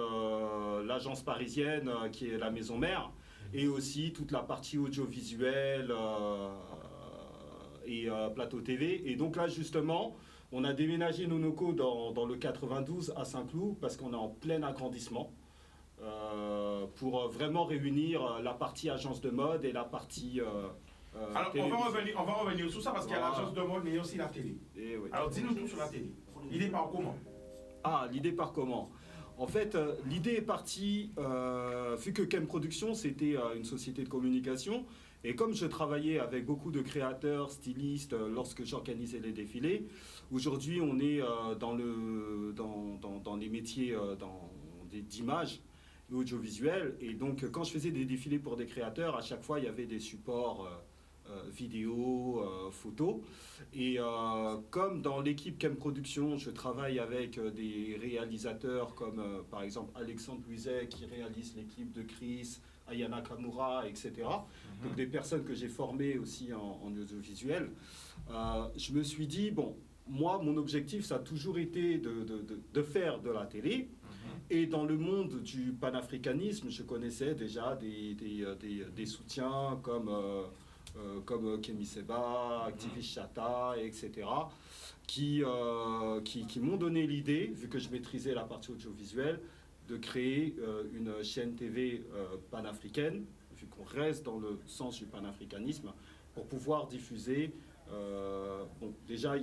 l'agence parisienne qui est la maison mère, et aussi toute la partie audiovisuelle et plateau TV. Et donc là, justement, on a déménagé nos locaux dans le 92 à Saint-Cloud parce qu'on est en plein agrandissement pour vraiment réunir la partie agence de mode et la partie... alors, on va revenir sur ça parce qu'il y a l'agence de mode, mais il y a aussi la télé. Oui. Alors, dis-nous tout sur la télé. L'idée part comment? Ah, l'idée part comment? En fait, l'idée est partie, vu que Kem Productions, c'était une société de communication, et comme je travaillais avec beaucoup de créateurs, stylistes, lorsque j'organisais les défilés, aujourd'hui, on est dans les métiers, d'images et audiovisuelles. Et donc, quand je faisais des défilés pour des créateurs, à chaque fois, il y avait des supports vidéo, photos. Et comme dans l'équipe Chem Production, je travaille avec des réalisateurs comme, par exemple, Alexandre Buizet, qui réalise les clips de Chris, Ayana Kamura, etc. Donc, des personnes que j'ai formées aussi en audiovisuel. Je me suis dit, bon, moi, mon objectif, ça a toujours été de faire de la télé. Et dans le monde du panafricanisme, je connaissais déjà des soutiens comme Kemi Seba, Activist Chata, etc., qui m'ont donné l'idée, vu que je maîtrisais la partie audiovisuelle, de créer une chaîne TV panafricaine, vu qu'on reste dans le sens du panafricanisme, pour pouvoir diffuser. Bon, déjà,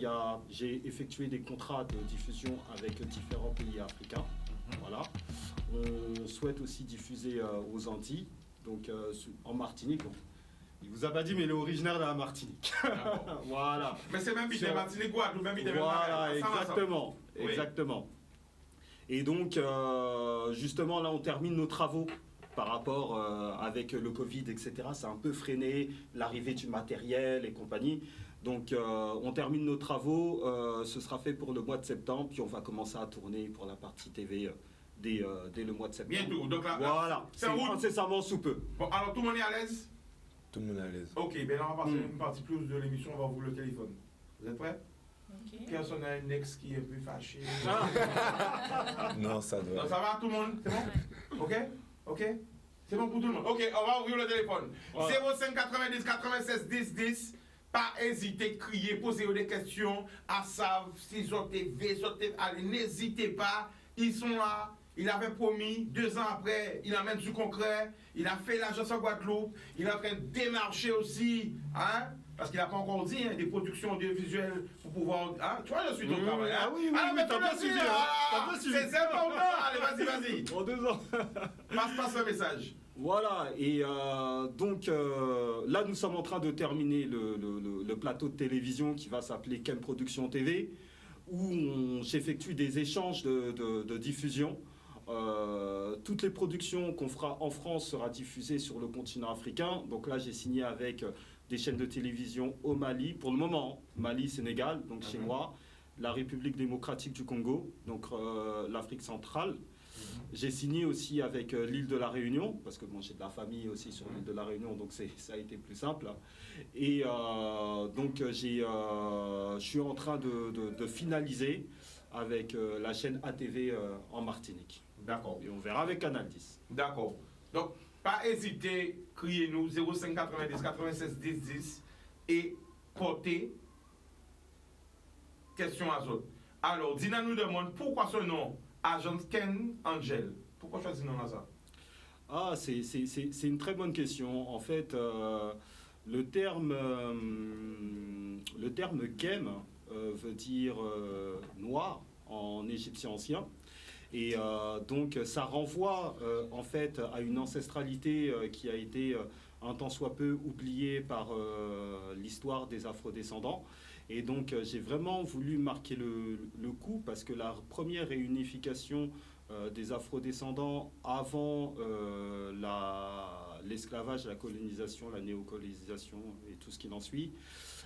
j'ai effectué des contrats de diffusion avec différents pays africains. Voilà. On souhaite aussi diffuser aux Antilles, donc en Martinique. Donc, il vous a pas dit, mais il est originaire de la Martinique. Voilà. Mais c'est même Bidé Martinique, Guadeloupe, même Bidé Voilà, exactement. Oui. Exactement. Et donc, justement, là, on termine nos travaux par rapport avec le Covid, etc. C'est un peu freiné, l'arrivée du matériel et compagnie. Donc, on termine nos travaux. Ce sera fait pour le mois de septembre. Puis, on va commencer à tourner pour la partie TV dès le mois de septembre. Bientôt. Donc là, voilà. C'est incessamment sous peu. Bon, alors, tout le monde est à l'aise? Tout le monde est à l'aise. Ok, ben là, on va passer une partie plus de l'émission. On va ouvrir le téléphone. Vous êtes prêts? Ok. Personne a un ex qui est un peu fâché. Non, ça doit. Non, ça va, tout le monde? C'est bon? Ok? Ok? C'est bon pour tout le monde? Ok, on va ouvrir le téléphone. Ouais. 05 90 96 10 10. Pas hésiter, crier, poser des questions. À ça, si TV, allez, n'hésitez pas. Ils sont là. Il avait promis, 2 ans après, il amène du concret. Il a fait l'agence en Guadeloupe. Il est en train de démarcher aussi. Hein? Parce qu'il n'a pas encore dit des productions audiovisuelles pour pouvoir. Hein? Tu vois, je suis ton travail. Hein? Ah oui, alors, mais t'as bien suivi. T'as bien suivi. C'est important. Allez, vas-y. En 2 ans. Passe le message. Voilà, et donc là nous sommes en train de terminer le plateau de télévision qui va s'appeler Chem Production TV, où j'effectue des échanges de diffusion. Toutes les productions qu'on fera en France sera diffusées sur le continent africain. Donc là j'ai signé avec des chaînes de télévision au Mali, pour le moment, Mali, Sénégal, donc chez moi, la République démocratique du Congo, donc l'Afrique centrale. J'ai signé aussi avec l'île de la Réunion, parce que bon, j'ai de la famille aussi sur l'île de la Réunion, donc ça a été plus simple. Et donc je suis en train de finaliser avec la chaîne ATV en Martinique. D'accord. Et on verra avec Canal 10. D'accord. Donc, pas hésiter, criez-nous 05 90 96 10 10 et portez question à Zot. Alors, Dina nous demande pourquoi ce nom, Agence Ken Angel. Pourquoi choisir ce nom là ça? Ah, c'est une très bonne question. En fait, le terme Kem veut dire noir en égyptien ancien. Et donc ça renvoie en fait à une ancestralité qui a été un tant soit peu oubliée par l'histoire des afrodescendants. Et donc j'ai vraiment voulu marquer le coup parce que la première réunification des afrodescendants avant l'esclavage, la colonisation, la néocolonisation et tout ce qui en suit,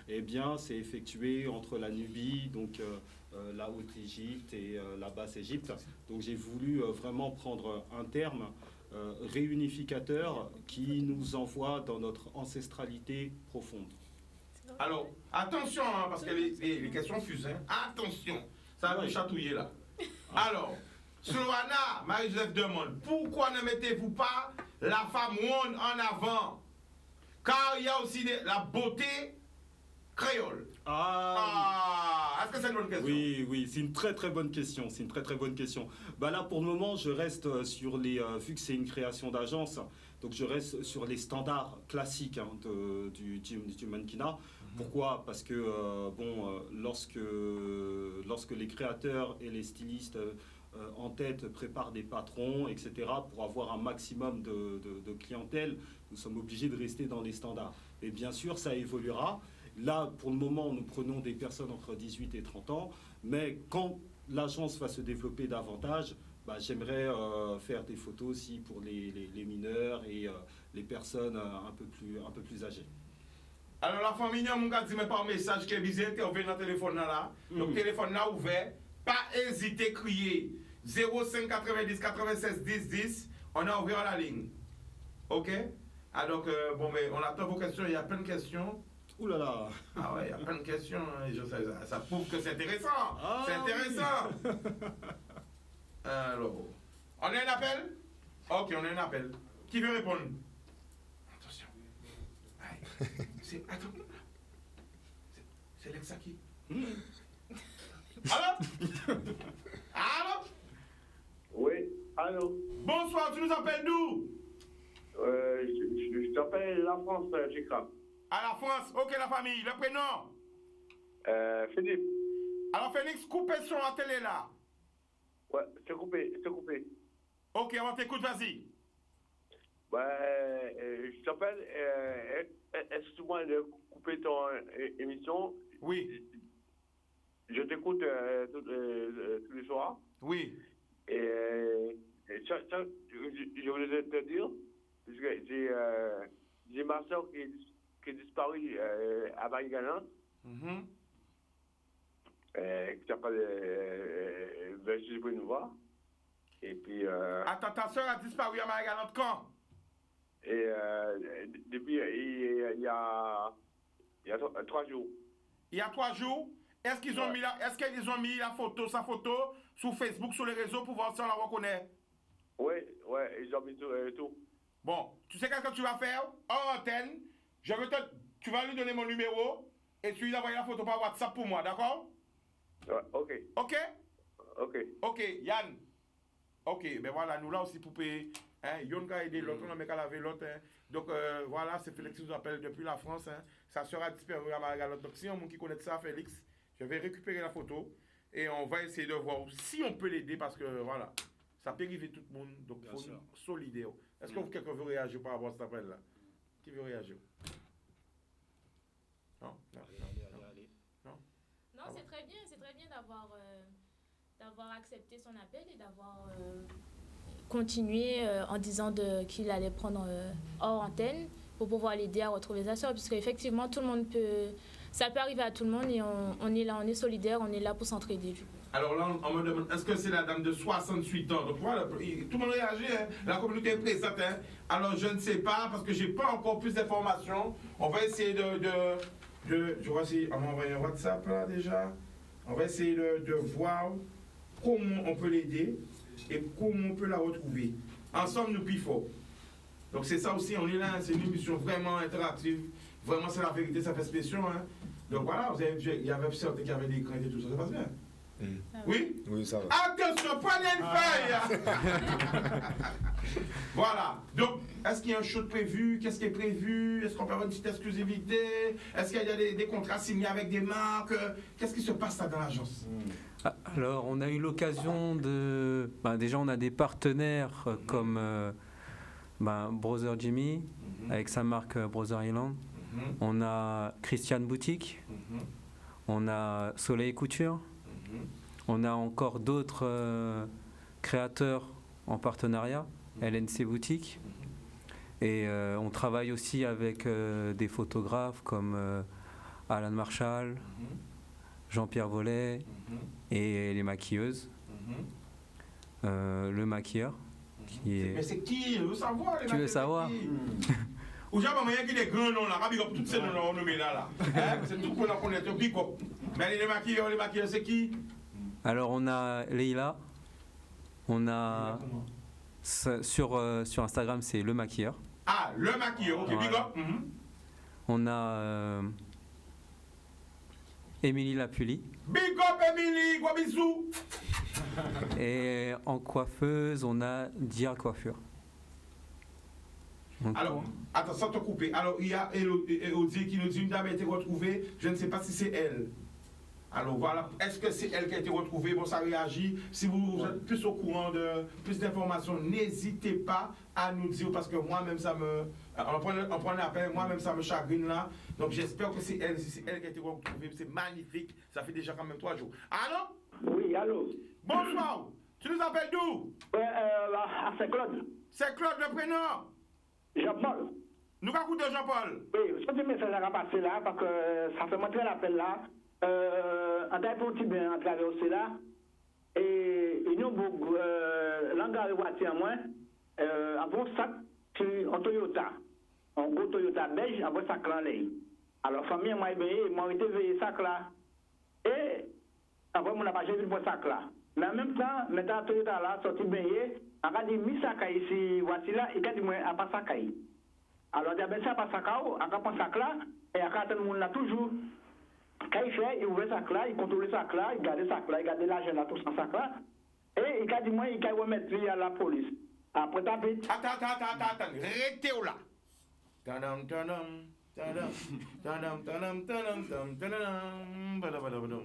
eh bien c'est effectué entre la Nubie, donc la Haute-Égypte et la Basse-Égypte. Donc j'ai voulu vraiment prendre un terme réunificateur qui nous envoie dans notre ancestralité profonde. Alors, attention, hein, parce que les questions fusent. Hein. Attention, ça va me chatouiller là. Alors, Sloana, Marie-Joseph demande, pourquoi ne mettez-vous pas la femme ronde en avant? Car il y a aussi la beauté créole. Est-ce que c'est une bonne question? Oui, c'est une très très bonne question. C'est une très très bonne question. Bah là, pour le moment, je reste sur les, vu que c'est une création d'agence, donc je reste sur les standards classiques hein, du mannequinat. Pourquoi? Parce que lorsque les créateurs et les stylistes en tête préparent des patrons, etc., pour avoir un maximum de clientèle, nous sommes obligés de rester dans les standards. Et bien sûr, ça évoluera. Là, pour le moment, nous prenons des personnes entre 18 et 30 ans, mais quand l'agence va se développer davantage, j'aimerais faire des photos aussi pour les mineurs et les personnes un peu plus âgées. Alors la famille, on a dit par message que vous intervenez dans le téléphone là. Donc le téléphone là ouvert. Pas hésiter à crier 05 90 96 10 10. On a ouvert la ligne. Ok? Alors bon, mais on attend vos questions. Il y a plein de questions. Ouh là là. Ah ouais, il y a plein de questions. Ça prouve que c'est intéressant. Ah, c'est intéressant. Oui. Alors, on a un appel? Ok, on a un appel. Qui veut répondre? Attention. Attends. C'est Lexa qui? Allô? Allô? Oui, allô? Bonsoir, tu nous appelles d'où? Je t'appelle la France, Chikram. À la France, ok la famille, le prénom? Philippe. Alors Félix, coupez sur la télé là. Ouais, c'est coupé. Ok, on t'écoute, vas-y. Je t'appelle, excuse-moi de couper ton émission. Oui. Je t'écoute tous les soirs. Oui. Et je voulais te dire, parce que j'ai ma soeur qui est disparue à Marie-Galante, qui s'appelle Virginie Benoît. Et puis. Attends, ta soeur a disparu à Marie-Galante quand? Et depuis il y a 3 jours. Il y a 3 jours? Est-ce qu'ils ont, mis la photo, sa photo, sur Facebook, sur les réseaux pour voir si on la reconnaît? Oui, ils ont mis tout. Bon, tu sais qu'est-ce que tu vas faire? En antenne, tu vas lui donner mon numéro et tu lui envoyer la photo par WhatsApp pour moi, d'accord? Ouais, ok. Ok? Ok. Ok, Yann. Ok, ben voilà, nous là aussi pour payer. Hein, Yon a aidé l'autre, on a mis qu'à laver l'autre. Hein. Donc voilà, c'est Félix qui nous appelle depuis la France. Hein. Sa soeur a disparu à Marie-Galante. Donc si y a un monde qui connaît ça, Félix, je vais récupérer la photo et on va essayer de voir si on peut l'aider parce que voilà, ça peut arriver tout le monde. Donc il faut une solidaire. Est-ce que quelqu'un veut réagir par rapport à cet appel-là? Qui veut réagir? Non, non. Allez. Non, c'est très bien d'avoir accepté son appel et d'avoir continué en disant qu'il allait prendre hors antenne pour pouvoir l'aider à retrouver sa soeur, puisque effectivement tout le monde ça peut arriver à tout le monde et on est là, on est solidaire, on est là pour s'entraider. Alors là, on me demande, est-ce que c'est la dame de 68 ans? Donc voilà, tout le monde réagit, hein? La communauté est présente. Hein? Alors je ne sais pas, parce que je n'ai pas encore plus d'informations. On va essayer je vois si on m'a envoyé un WhatsApp là déjà. On va essayer de voir comment on peut l'aider et comment on peut la retrouver. Ensemble, nous plus fort. Donc c'est ça aussi, on est là, c'est une émission vraiment interactive. Vraiment, c'est la vérité, ça fait spécial. Hein? Donc voilà, il y avait certains qui avaient des craintes et tout ça, ça passe bien. Oui? Oui, ça va. Attention, prenez une feuille! Voilà. Donc, est-ce qu'il y a un show prévu? Qu'est-ce qui est prévu? Est-ce qu'on peut avoir une petite exclusivité? Est-ce qu'il y a des contrats signés avec des marques? Qu'est-ce qui se passe là dans l'agence? Alors, on a eu l'occasion de... déjà, on a des partenaires comme Brother Jimmy, avec sa marque Brother Island. On a Christian Boutique. On a Soleil Couture. On a encore d'autres créateurs en partenariat, LNC Boutique. Et on travaille aussi avec des photographes comme Alan Marshall, Jean-Pierre Vollet et les maquilleuses. Le maquilleur. Mais c'est qui? Je veux savoir. Tu veux savoir? Ou j'ai pas qui des grands noms là, rabbi toutes ces noms là, on nommé là. C'est tout pour la connaître, big up. Mais les maquilleurs, c'est qui? Alors on a Leila, on a sur Instagram c'est le maquilleur. Ah, le maquilleur, ok, big up. On a Émilie Lapully. Big up Émilie, gros bisous. Et en coiffeuse, on a Dia Coiffure. Donc, alors, attends, sans te couper. Alors, il y a Elodie qui nous dit une dame a été retrouvée. Je ne sais pas si c'est elle. Alors voilà, est-ce que c'est elle qui a été retrouvée? Bon, ça réagit. Si vous êtes plus au courant de plus d'informations, n'hésitez pas à nous dire parce que moi-même, ça me. On prend un appel, moi-même, ça me chagrine là. Donc j'espère que c'est elle. Si c'est elle qui a été retrouvée, c'est magnifique. Ça fait déjà quand même 3 jours. Allô? Oui, allô? Bonsoir. Tu nous appelles d'où? À Saint-Claude. C'est Claude le prénom. Jean-Paul. Nous avons écouté Jean-Paul. Oui, ce message à passer là, parce que ça fait montrer l'appel là. En tant que petit bien en traversé là. Et nous, l'engagement voiture à moi, avant ça, sur un Toyota. Un gros Toyota beige, avant ça, clan l'air. Alors, famille, moi, moi, été veillé sac là. Et après, mon n'a vu pour sac là. Mais en même temps, maintenant, Toyota là, sorti baigné, on a dit, mi sac ici, voici là, et quand il m'a pas sac. Alors, il y a bien ça, pas sac là, on a pas sac là, et à tout le monde là toujours. Quand il fait, il ouvre le sac là, il contrôle le sac là, il garde le sac là, il garde l'argent là, tout sans sac là. Et il a dit, moi, il a remettre lui à la police. Après, t'as vu. Attends, restez là. Tadam, tadam, tadam, tadam, tadam, tadam, tadam, tadam.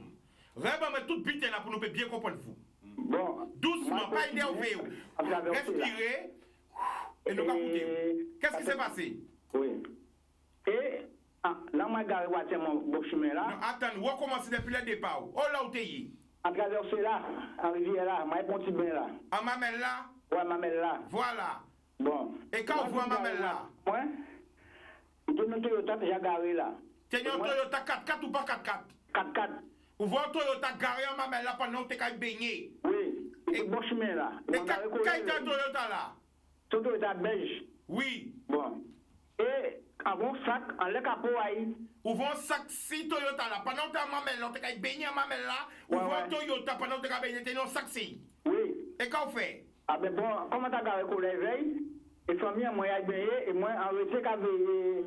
Vraiment, mais tout bite là pour nous bien comprendre vous. Bon. Doucement, pas énervé. Respirez et nous écouter. Qu'est-ce qui s'est passé? Oui. Et là, moi, j'ai regardé mon chemin là. Non, attends, on recommence depuis le départ. Oh là où t'es y? À traverser là, en rivière là, moi, mon petit bain là. En mamelle là? Ouais, mamelle là. Voilà. Bon. Et quand on voit mamelle là? Ouais. Il y a un Toyota déjà garé là. Tu as un Toyota 4x4 ou pas 4x4? 4x4. Ou voit un Toyota garé en mamelle là pendant que tu es baigné? Oui. Et bon chemin là. Et quand tu as un Toyota là? C'est un Toyota beige. Oui. Bon. Et avant sac, en le capot aïe. Ou voit un sac si Toyota là pendant que tu es en mamelle là, tu es baigné en mamelle là? Ou voit un Toyota pendant que tu es baigné, tu es un sac si? Oui. Et quand on fait? Ah ben bon, comment tu as garé qu'on l'éveille? Et famille, moi, j'ai baigné, et moi, arrêté qu'à veiller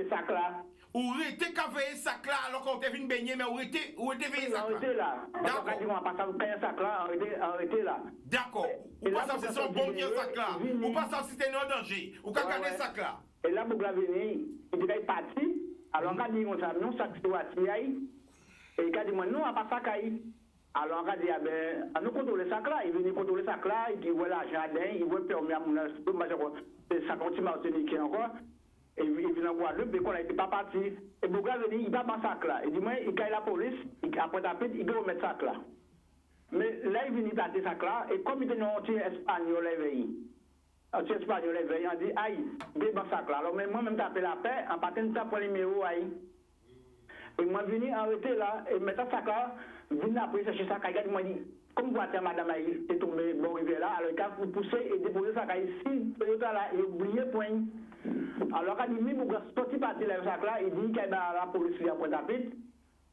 sac là. Ou arrêté qu'à veiller sac là, alors qu'on t'est venu baigner, mais ou arrêté veiller sac là. Arrêté là. D'accord. On va passer un sac là, arrêté là. D'accord. Ou pas ça si c'est un bon vieux sac là. Ou pas ça si t'es en danger. Ou qu'à garder sac là. Et là, pour venir, il dit qu'il est parti. Alors, on a dit, non, sac c'est voici. Et il a dit, non, on va pas sac. Alors, on a dit, on nous contrôle le sac là. Il vient contrôler le sac là, il voit l'argent, il voit le permis à mon c'est 50 Martinique encore. Et il vient en Guadeloupe, mais il n'est pas parti. Et Bouga veut dire, il va dans le sac là. Il dit, moi, il gagne la police, après tapé, il doit remettre le sac là. Mais là, il vient d'aller le sac là, et comme il est un anti-espagnol éveillé, anti-espagnol éveillé, on dit, aïe, il est dans le sac là. Alors, moi, même tapé la paix, en partant de ça pour les numéros, aïe. Et moi, je viens arrêter là, et mettre le sac là, je viens après chercher le sac, il m'a dit, comme vous voyez, madame, il est tombé, bon, rivière là, alors il a poussé et déposé le sac là, ici, Toyota là, il a oublié le point. Alors, quand il dit, vous sorti partir le sac là, il dit qu'il y a la police qui a point d'appel.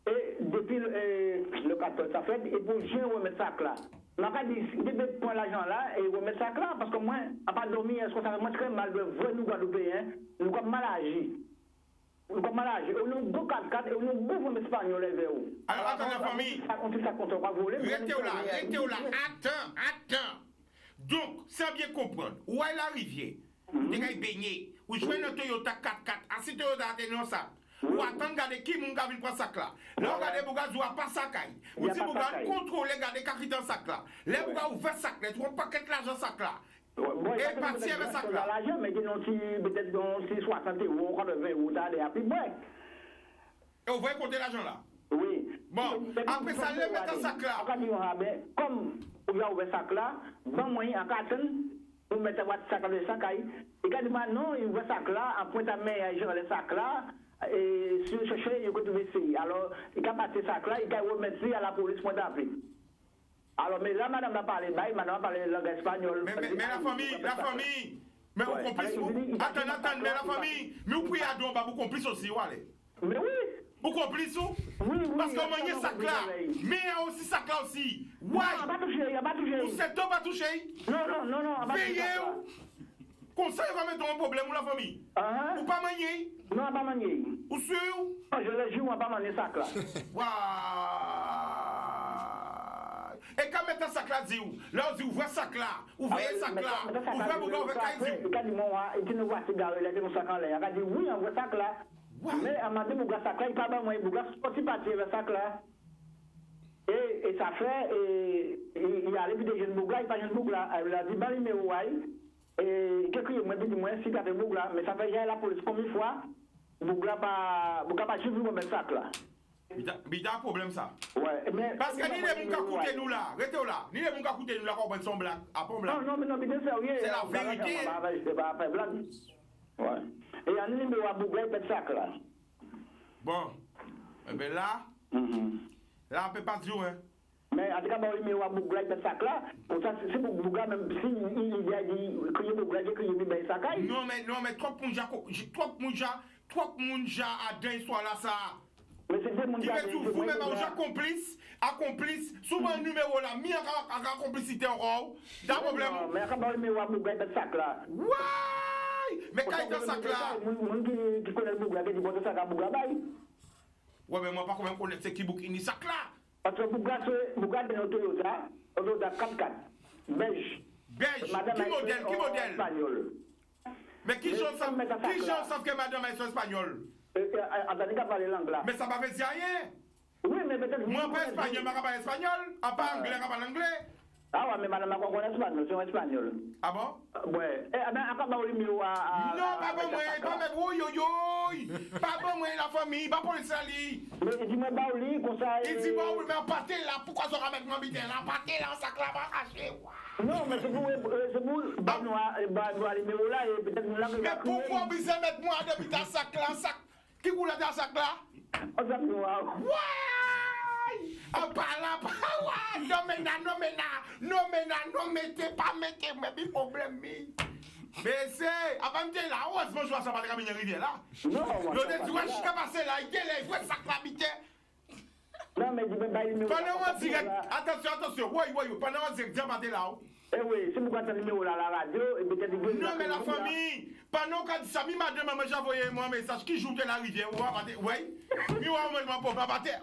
Et depuis le 14, ça fait, et pour je remettre le sac là. Donc, il dit, il devait prendre l'argent là et remettre le sac là, parce que moi, à pas dormir, est-ce que ça fait très mal de voir nous Guadeloupéens, nous sommes mal agis. Nous sommes mal agis. Nous sommes beaux 4x4 et nous sommes beaux espagnols vers eux. Alors, attends, la famille. Restez là. Attends. Donc, ça bien comprendre. Où est la rivière? Où tu es baigné? Où je mets un Toyota 4x4? Assis Toyota, tu es dans ça. Ou attendre regarder qui mon gars vient prendre sac là. Là regardez Bouga doit pas sac. Ou si Bouga contrôler regarder qui dans sac là. Là Bouga ouvert sac là, tu vois pas quel l'argent sac là. Et parti avec sac là. L'argent mais peut-être dans 60 euros, encore 20 euros d'aller à plus ouais. Et vous voyez compter l'argent là. Oui. Bon, après ça le mettre dans sac là. Comme vous avez ouvert sac là, bon moyen en carton, vous mettez votre sac dans le sac là. Et quand non, il ouvre sac là, en pointe à main, il le sac là. Et si vous cherchez, il peut trouver ici. Alors, il a passé ça là, il a remettre à la police pour d'appeler. Alors, mais là, madame a parlé, madame a parlé langue espagnole. Mais la famille, mais vous complice, attends, mais la famille, mais vous priez à Don, vous complice aussi, ou allez? Mais oui! Vous complice ou? Oui. Parce qu'on mange ça là, mais il y a aussi ça là aussi. Ouais! Il n'a pas touché, il n'a pas touché. Vous savez pas touché? Non, veillez où? Conseil va mettre un problème ou la famille? Ou pas manier? Non, pas manier. Ou sûr? Je le joue, on va pas manier ça là. Waouh! Et quand mettre un sac là, dit où? Là, on dit ouvrez sac là, ouvrez sac là, ouvrez Bouga, ouvrez Kaïdi. Il a dit, moi, il ne voit pas garé, il a dit, mon sac en l'air. Il a dit, oui, on voit sac là. Mais à m'a dit, Bouga sac là, il parle pas moi, Bouga, sorti partir vers sac là. Et ça fait, il a allé puis des jeunes Bouga, il pas jeune Bouga. Il a dit, bah, il me voit. Et quelqu'un m'a dit, moi, si tu as des Bouga, mais ça fait, j'ai la police combien de fois, Bouga pas suivi mon sac là. Il y a un problème ça. Ouais, mais... Parce que ni les gens qui écoutent nous là, restez là. Ni les gens qui écoutent nous là, qu'on prenne son blague. Après blague. Non, mais bien sérieux. C'est la vérité. Je ne vais pas faire blague. Ouais. Et il y a un numéro à Bougaï, peut-être ça là. Bon. Eh bien là, là on peut pas dire, hein. Mais en tout cas, il y a un numéro à Bougaï, peut-être ça là. Pour ça, c'est pour Bougaï, même si il a dit que il y a Bougaï, que il y a ça là. Non, mais trop de monde a d'un histoire là, ça. Mais c'est des gens qui veut tout vous-même, accomplice, souvent un numéro là, mis en complicité encore. T'as un problème? Non, mais quand il y a un numéro à Bougaï, peut-être ça là. Ouais! Mais quand il y a ça là. Les gens qui connaissent Bougaï, qui disent que ça là, Bougaï. Ouais, mais moi, pas comment connaître c'est qui bouquine ça là. Parce que Bougaï, c'est un Toyota 4x4, beige. Beige? Qui modèle? Espagnol. Mais qui chante que madame est espagnole? Attendez qu'à parler l'anglais. Mais ça m'a fait dire rien. Oui, mais peut-être... Moi, pas espagnol, je parle espagnol. Pas anglais, je parle anglais. Ah ouais, mais madame, je connais espagnol, c'est un espagnol. Ah bon? Ouais. Eh bien, à part le numéro à... Non, pas bon, moi, pas même, pas bon, moi, la famille, pas pour le sali. Mais dis-moi, Baouli, comme ça... Il dit, bon, oui, mais en pâté là, pourquoi ça ramène mon bitin là? En pâté là, en sac là, va cacher. Non, mais c'est pour... Bah, numéro là, et peut-être nous l'avons... Mais pourquoi vous mettre moi depuis ta sac là, en sac? Qui roule dans ta sac là? En sac noir. Ouais! En parlant, ouais! Non, mettez pas, mais puis problème, mais c'est, avant de dire là, heureusement, je vois ça pas de camion rivière là. Non, moi, je vois je suis passé là, il faut sac là, bitin. Non, mais dis-moi, bah, le numéro... Pendant on direct, attention, oui, pendant on direct, diamant là. Eh oui, c'est pourquoi tu as le numéro là à la radio, et peut-être... Non, mais la famille, pendant qu'on dit ça, madame, j'ai envoyé moi un message qui joue de la rivière, oui,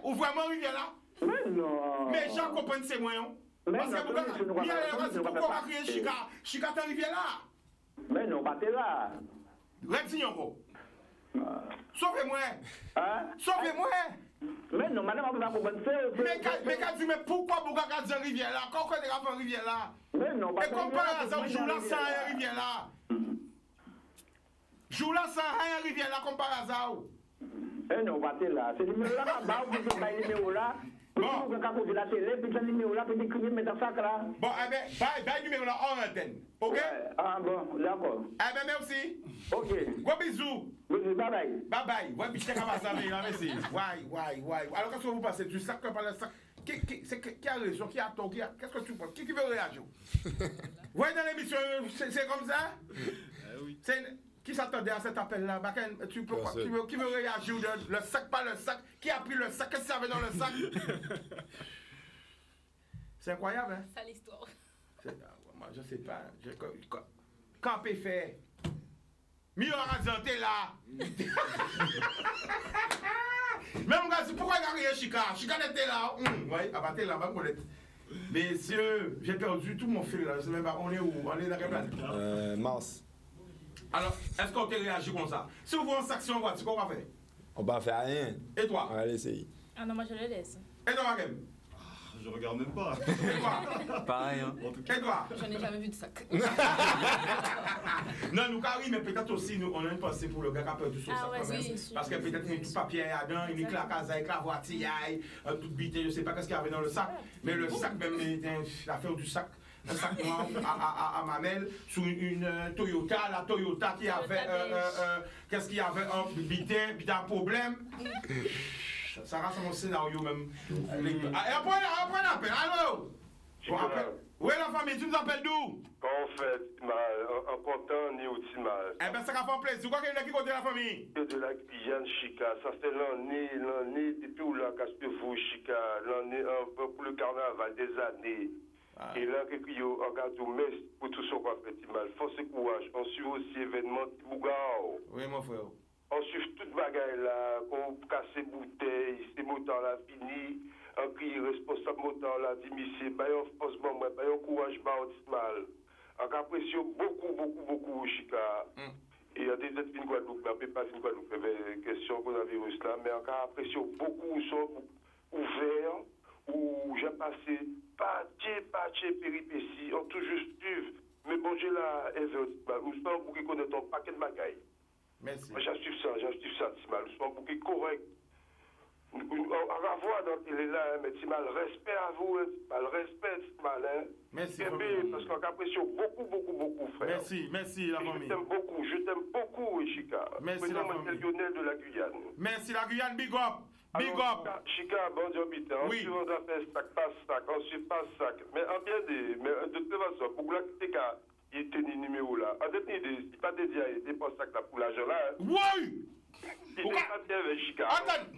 ou vraiment rivière là? Mais non. Mais j'en comprends, c'est moi, parce que pourquoi crier Chica ta rivière là? Mais non, pas t'es là. Retignons. Sauvez-moi. Hein? Sauvez-moi. Mais non, madame, on va pas comprendre ça. Mais quand tu mais pourquoi Bougaga dit rivière là? Quand on est à rivière là? Mais non, et comme par hasard, joue là sans rien rivière là. Joue là sans rien rivière là, comme par hasard. Eh non, pas t'es là. C'est le numéro là, bah, vous pouvez pas le numéro là. Bon. Vous pouvez la télé, puis le numéro là, puis écrire, mettre ça là. Bon, eh bien, bah, le numéro là en antenne. Ok? Ouais. Ah bon, d'accord. Eh bien, merci. Ok. Gros bisous. Bisous, bye bye. Bye bye. Ouais, puis je t'ai capable là, merci. Ouais. Alors, qu'est-ce que vous passez? Tu sacs par le sac. Qui a raison? Qui a tort? Qu'est-ce que tu penses? Qui veut réagir? Ouais, dans l'émission, c'est comme ça? Oui. Qui s'attendait à cet appel-là? Qui veut réagir? Le sac, pas le sac. Qui a pris le sac? Qu'est-ce qu'il y avait dans le sac? C'est incroyable, hein? C'est l'histoire. Moi, je sais pas. Quand peut faire? Mieux raconter là. Même pourquoi il a rien Chica? Chica était là. Oui, abatté là, ma collette. Messieurs, j'ai perdu tout mon fil là. Je sais même pas, on est où? On est dans quelle planète? Mars. Alors, est-ce qu'on t'a réagi comme ça? Si vous voulez une action en voiture, qu'on va faire? On va faire rien. Et toi? On va l'essayer. Ah non, moi je le laisse. Et toi, Magem? Je regarde même pas. Et toi? Pareil, hein. En tout cas. Et toi? J'en ai jamais vu de sac. Non, nous, oui, mais peut-être aussi, nous, on a une pensée pour le gars qui a perdu son sac ouais, quand même. oui, Parce que peut-être il y a tout papier là-dedans, il y a la casa avec la voiture, tout bité, je sais pas qu'est-ce qu'il y avait dans le sac. Mais le sac, même, l'affaire du sac. Un sac noir à Mamel sur une Toyota, la Toyota qui avait, qu'est-ce qu'il y avait, un problème. Ça reste mon scénario même. Après l'appel, allô? Oui, la famille, tu nous appelles d'où? En fait, en content, ni aussi mal. Eh bien, ça va faire plaisir. Quoi qu'il y a qui côté la famille? De la Guyane, Chica, ça fait l'année, depuis où la casse de vous, Chica, l'année pour le carnaval des années. Et là, que yo regarde tout mais pour tout ce qu'on fait mal. Force et courage. On suit aussi événement Bougao. Oui, mon frère. On suit toute bagaille là, qu'on casse bouteilles, ces moteurs là fini, un qui responsable moteur là dit monsieur, bayon force bon moi, bayon courage ba mal. On apprécie beaucoup Chica. Et il y a des êtres fin Guadeloupe, mais pas fin Guadeloupe, question coronavirus là, mais on apprécie beaucoup sont ouverts. Où j'ai passé paquet péripéties, on tout juste suivre. Mais bon, j'ai là, nous sommes beaucoup connaître un paquet de bagailles. Merci. Moi, j'assure ça, Timal. Nous sommes beaucoup corrects. On va voir dans télé là, mais tu m'as le respect à vous, le respect, malin. Merci, parce qu'on apprécie beaucoup, frère. Merci, la famille. Je t'aime beaucoup, Chika. Merci, la famille. C'est Lionel de la Guyane. Merci, la Guyane, big up. Big Alors, up. Chika, bon Dieu, Oui. on doit faire sac, pas sac, ensuite pas sac. Mais en bien des, mais de toute façon, pour que tu il tenait numéro là. En fait, il pas dédié, il était pas sac là pour l'argent là. Oui. Il n'est pas bien avec Chika. Attends.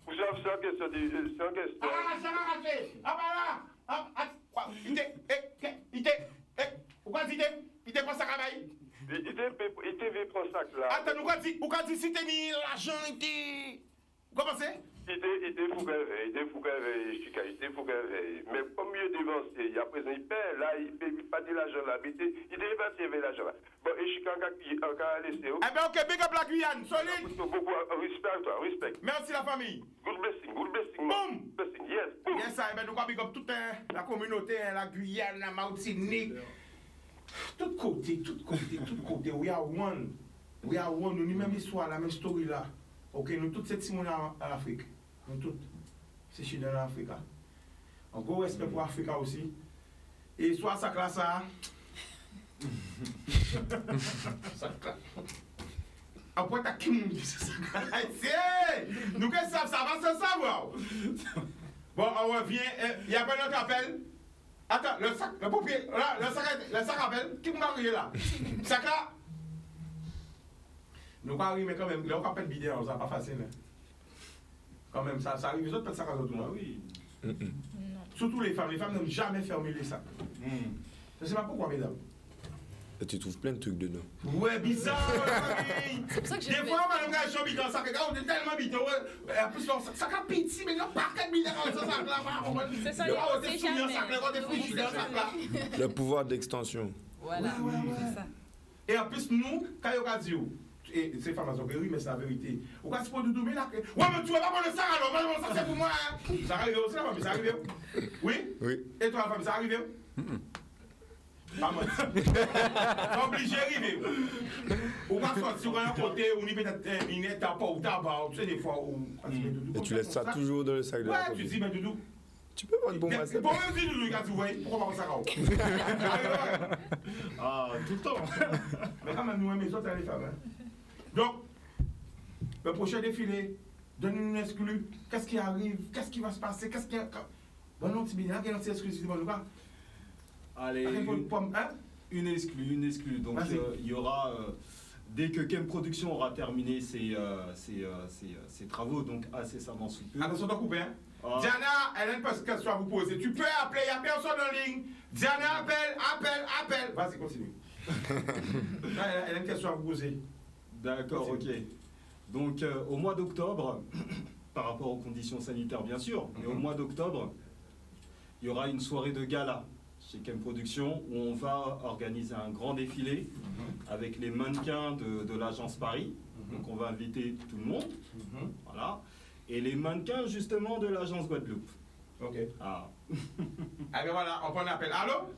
Vous savez, c'est en question de. C'est en question. Ah, ça va rater. Ah, bah là. Pourquoi il était pas ça travail? Il était prendre sac là. Attends, pourquoi dit si t'es mis l'argent, il était. Comment c'est? Il était fou Chika, il était fou mais comme il est dévancé, il a présent, il perd, là, il ne peut pas dire l'argent là, il est parti avec l'argent là. Bon, et Chika, encore à laisser. Eh bien, ok, big up la Guyane, solide. Beaucoup, respect à toi, respect. Merci la famille. Good blessing. Boom. Blessing, yes, boom. Yes, ça, nous allons big up toute la communauté, la Guyane, la Martinique. Tout côté, we are one. Nous, même histoire, la même story là. Ok, nous tous ces Timon en Afrique. Nous tous, c'est chez dans l'Afrique. Un gros respect pour l'Afrique aussi. Et soit ça classe ça. Après, t'as qui nous dit ça? Nous, qu'est-ce que ça va se savoir? Bon, on revient. Il y a pas d'autre appel. Attends, le sac, le papier, là, le sac appelle. Qui m'a arrivé là? Sac là? Nous, quand mais quand même, là, on appelle bidé, ça pas facile. Quand même, ça arrive, les autres, ça à tout le monde. Oui. Surtout les femmes n'ont jamais fermé les sacs. Je ne sais pas pourquoi, mesdames. Et tu trouves plein de trucs dedans. Ouais, bizarre, c'est pour ça que j'ai des fois, madame, quand je suis bidé, ça on est tellement bidé. En plus, ça a petit, mais non, pas que bidé dans ce sac là. C'est ça, c'est jamais. Le pouvoir d'extension. Voilà, c'est ça. Et en plus, nous, quand il y a dit, et ces femmes ont dit oui, mais c'est la vérité. Ou quand c'est pour nous donner là, ouais, mais tu vas pas prendre le sac alors, ça c'est pour moi. Ça arrive aussi, la famille, ça arrive. Oui? Oui. Et toi, la famille, ça arrive? Pas moi. C'est obligé d'arriver. Ou quand sortir sur un côté, on y peut-être une étape ou tabac, tu sais, des fois. Et tu laisses ça toujours dans le sac de la ouais, poche. tu dis, mais Doudou. Tu peux prendre pour moi ça. Bon, même si Doudou, quand tu vois, pourquoi pas prendre ça? Ah, tout le temps. Mais quand même, nous aimons les autres, les femmes. Donc, le prochain défilé, donne-nous une exclue. Qu'est-ce qui arrive? Qu'est-ce qui va se passer? Qu'est-ce qui... Bon, non, tu bien, quelle est exclusivité? Allez, une exclue. Donc, il y aura, dès que Kem Production aura terminé ses travaux, donc incessamment sous peu. Attention de couper, hein? Diana, elle a une question à vous poser. Tu peux appeler, il n'y a personne en ligne. Diana, appelle. Vas-y, continue. Elle a une question à vous poser. D'accord, ok. Donc, au mois d'octobre, par rapport aux conditions sanitaires, bien sûr, mais au mois d'octobre, il y aura une soirée de gala chez Kem Production où on va organiser un grand défilé avec les mannequins de l'agence Paris. Donc, on va inviter tout le monde. Voilà. Et les mannequins, justement, de l'agence Guadeloupe. Ok. Ah. Allez, voilà, on prend un appel. Allô?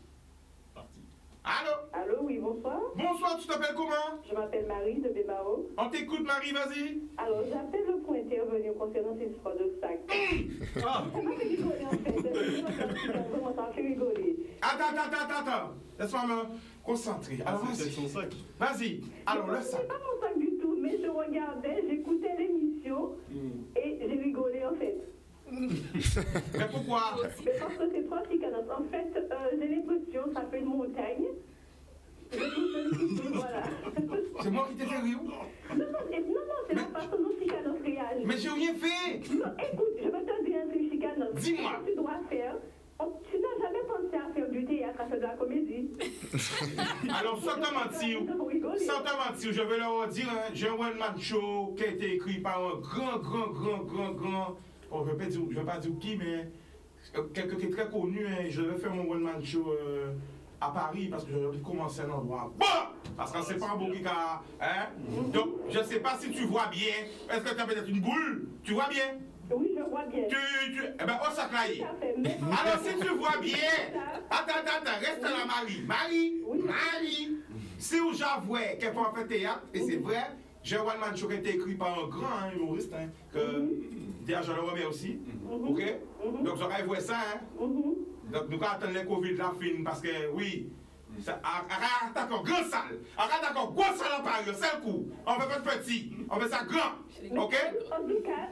Parti. Allô? Allô, oui, bonsoir. Bonsoir, tu t'appelles comment? Je m'appelle Marie de Bémao. On t'écoute, Marie, vas-y. Alors, j'appelle pour intervenir concernant cette histoire de sac. Ah. Ça m'a fait rigoler, en fait. Vraiment, ça m'a fait rigoler. Attends. Laisse-moi me concentrer. Alors, vas-y. Son sac. Vas-y. Alors, le sac. C'est pas mon sac du tout, mais je regardais, j'écoutais l'émission et j'ai rigolé, en fait. Mais pourquoi? Mais parce que c'est trois cicatrices. En fait, j'ai l'impression que ça fait une montagne. Voilà. C'est moi qui t'ai fait rire? Non, c'est la façon dont Chicanos réagit. Mais j'ai rien fait. Non, écoute, je vais te dire un truc, Chicanos. Dis-moi. Ce que tu dois faire, tu n'as jamais pensé à faire du théâtre, à faire de la comédie. Alors, sans te mentir, je vais leur dire, hein, j'ai un one-man show qui a été écrit par un grand, bon, je ne vais pas dire qui, mais quelqu'un qui est très connu, hein, je vais faire mon one-man show à Paris parce que je vais commencer un endroit bon, parce que c'est pas un beau qui a, hein. Donc, je ne sais pas si tu vois bien, est-ce que tu as peut-être une boule? Tu vois bien? Oui, je vois bien. Eh bien, on s'acclaille. Alors, si tu vois bien, attends, reste là, Marie. Marie, si j'avouais qu'elle peut faire théâtre, et c'est vrai, One Man Show qui a été écrit par un grand humoriste, hein, que d'ailleurs je le remets aussi. Ok? Donc j'aurais vu ça. Hein? Donc nous attendons les Covid la fin parce que oui. Arrête d'accord, grand salle. Arrête d'accord, gros salle en Paris, c'est le coup. On fait pas de petit, on fait ça grand. Ok?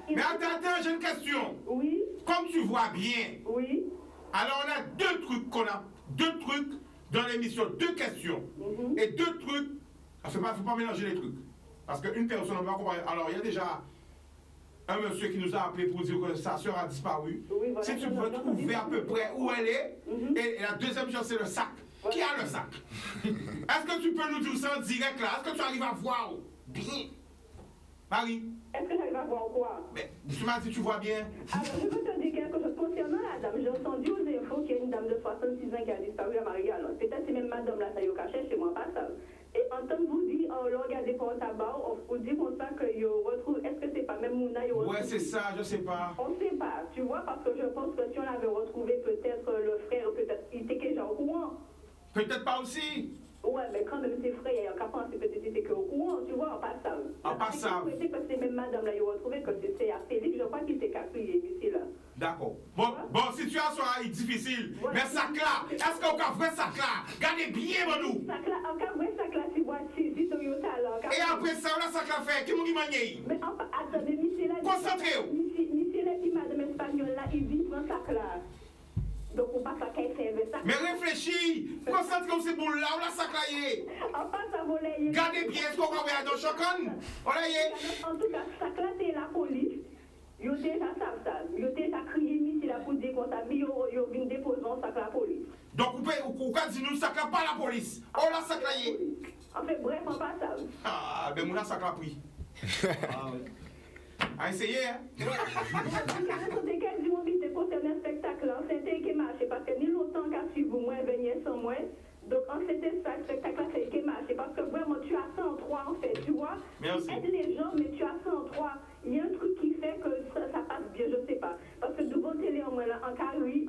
Mais attends, j'ai une question. Oui. Comme tu vois bien. Oui. Alors on a deux trucs dans l'émission, deux questions. Et deux trucs. Faut pas mélanger les trucs. Parce qu'une personne ne va pas comprendre. Alors il y a déjà un monsieur qui nous a appelé pour dire que sa soeur a disparu. Oui, voilà, si tu peux trouver à peu près où elle est. Et la deuxième chose, c'est le sac. Qui a le sac? Est-ce que tu peux nous dire ça en direct là? Est-ce que tu arrives à voir bien? Marie? Est-ce que j'arrive à voir quoi? Mais tu m'as dit tu vois bien. Alors, je peux te dire quelque chose concernant la dame. J'ai entendu aux infos qu'il y a une dame de 66 ans qui a disparu à Marie-Galante. Peut-être c'est même madame là, ça y est caché chez moi, pas ça. Et en tant que vous dites, on l'a regardé pour un tabac, on vous dit comme ça que yo retrouve. Est-ce que c'est pas même Mouna? Ouais, c'est ça, je sais pas. On ne sait pas, tu vois, parce que je pense que si on avait retrouvé peut-être le frère, peut-être il était déjà au courant. Peut-être pas aussi. Ouais, mais quand même ses frères, il y a qu'à penser peut-être qu'il était qu'au courant, tu vois, en passant. En passant. Je sais que c'est même madame là, il a retrouvé que c'est à Félix, je crois qu'il s'est cassé ici là. D'accord. Bon, situation est difficile. Ouais. Mais sac là, est-ce qu'on a vrai sac là? Gardez bien, Manou. Sac là, on a vrai sac là, tu vois, si Toyota là. Et après ça, on a sac là fait, qui m'a dit manier? Mais attendez, monsieur là. Concentrez-vous. Monsieur là, qui madame espagnole là, il vit dans sac là. Donc on passe à qu'elle fait ça. Mais réfléchis, concentrez-vous ces boules là, on a sac là yé. On passe à voler. Gardez bien, est-ce qu'on va voir dans le chocon? On a yé. En tout cas, sac là, c'est la police. Yo déjà savent ça. Yo déjà crié ici là pour dire qu'on t'a mis, yo vient déposer un sac la police. Donc vous pouvez dire nous sac là pas la police. On l'a sac là yé. En fait, bref, on passe à. Ah, ben mon sac là pris. Ah oui. À essayer, hein? Attendez, quel du monde qui était concerné un spectacle là, c'était qui marché parce que ni longtemps qu'à suivre moi, venir sans moi. Donc, en c'était ça, spectacle là, c'est qui marché parce que vraiment, tu as ça en 3 en fait, tu vois? Merci. Aide les gens, mais tu as ça en 3. Il y a un truc qui fait que ça passe bien, je sais pas. Parce que devant télé, en moins là, en carré,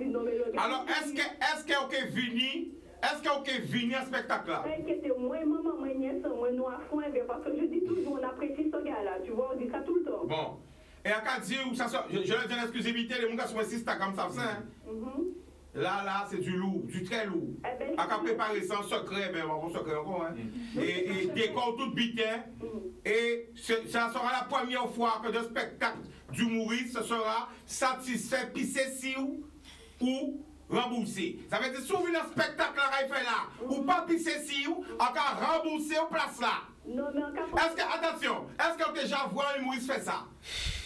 non, mais le gars. Alors, est-ce qu'il y a OK Vini? Est-ce qu'il y a OK Vini un spectacle là? Inquiétez, moi, maman, moi, nièce, moi, nous à fond, parce que je dis toujours, on apprécie ce gars-là, tu vois, on dit ça tout le temps. Bon. Et à qu'à dire où ça sort, je leur dis l'exclusivité, les gens sont ici, comme ça, hein? Là, c'est du lourd, du très lourd. À qu'à préparer ça en secret, mais on secret encore, hein? Et décor tout bitin. Et ça sera la première fois que le spectacle d'humoriste sera satisfait, pissé si ou remboursé. Ça veut dire, si vous venez un spectacle là, il fait là, ou pas pisser si ou, encore remboursé au place là. Non, mais est-ce que, attention, est-ce que déjà voir un humoriste fait ça?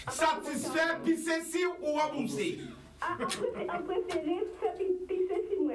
Satisfait, pisser si ou remboursé? En préféré, faire pisser si moi.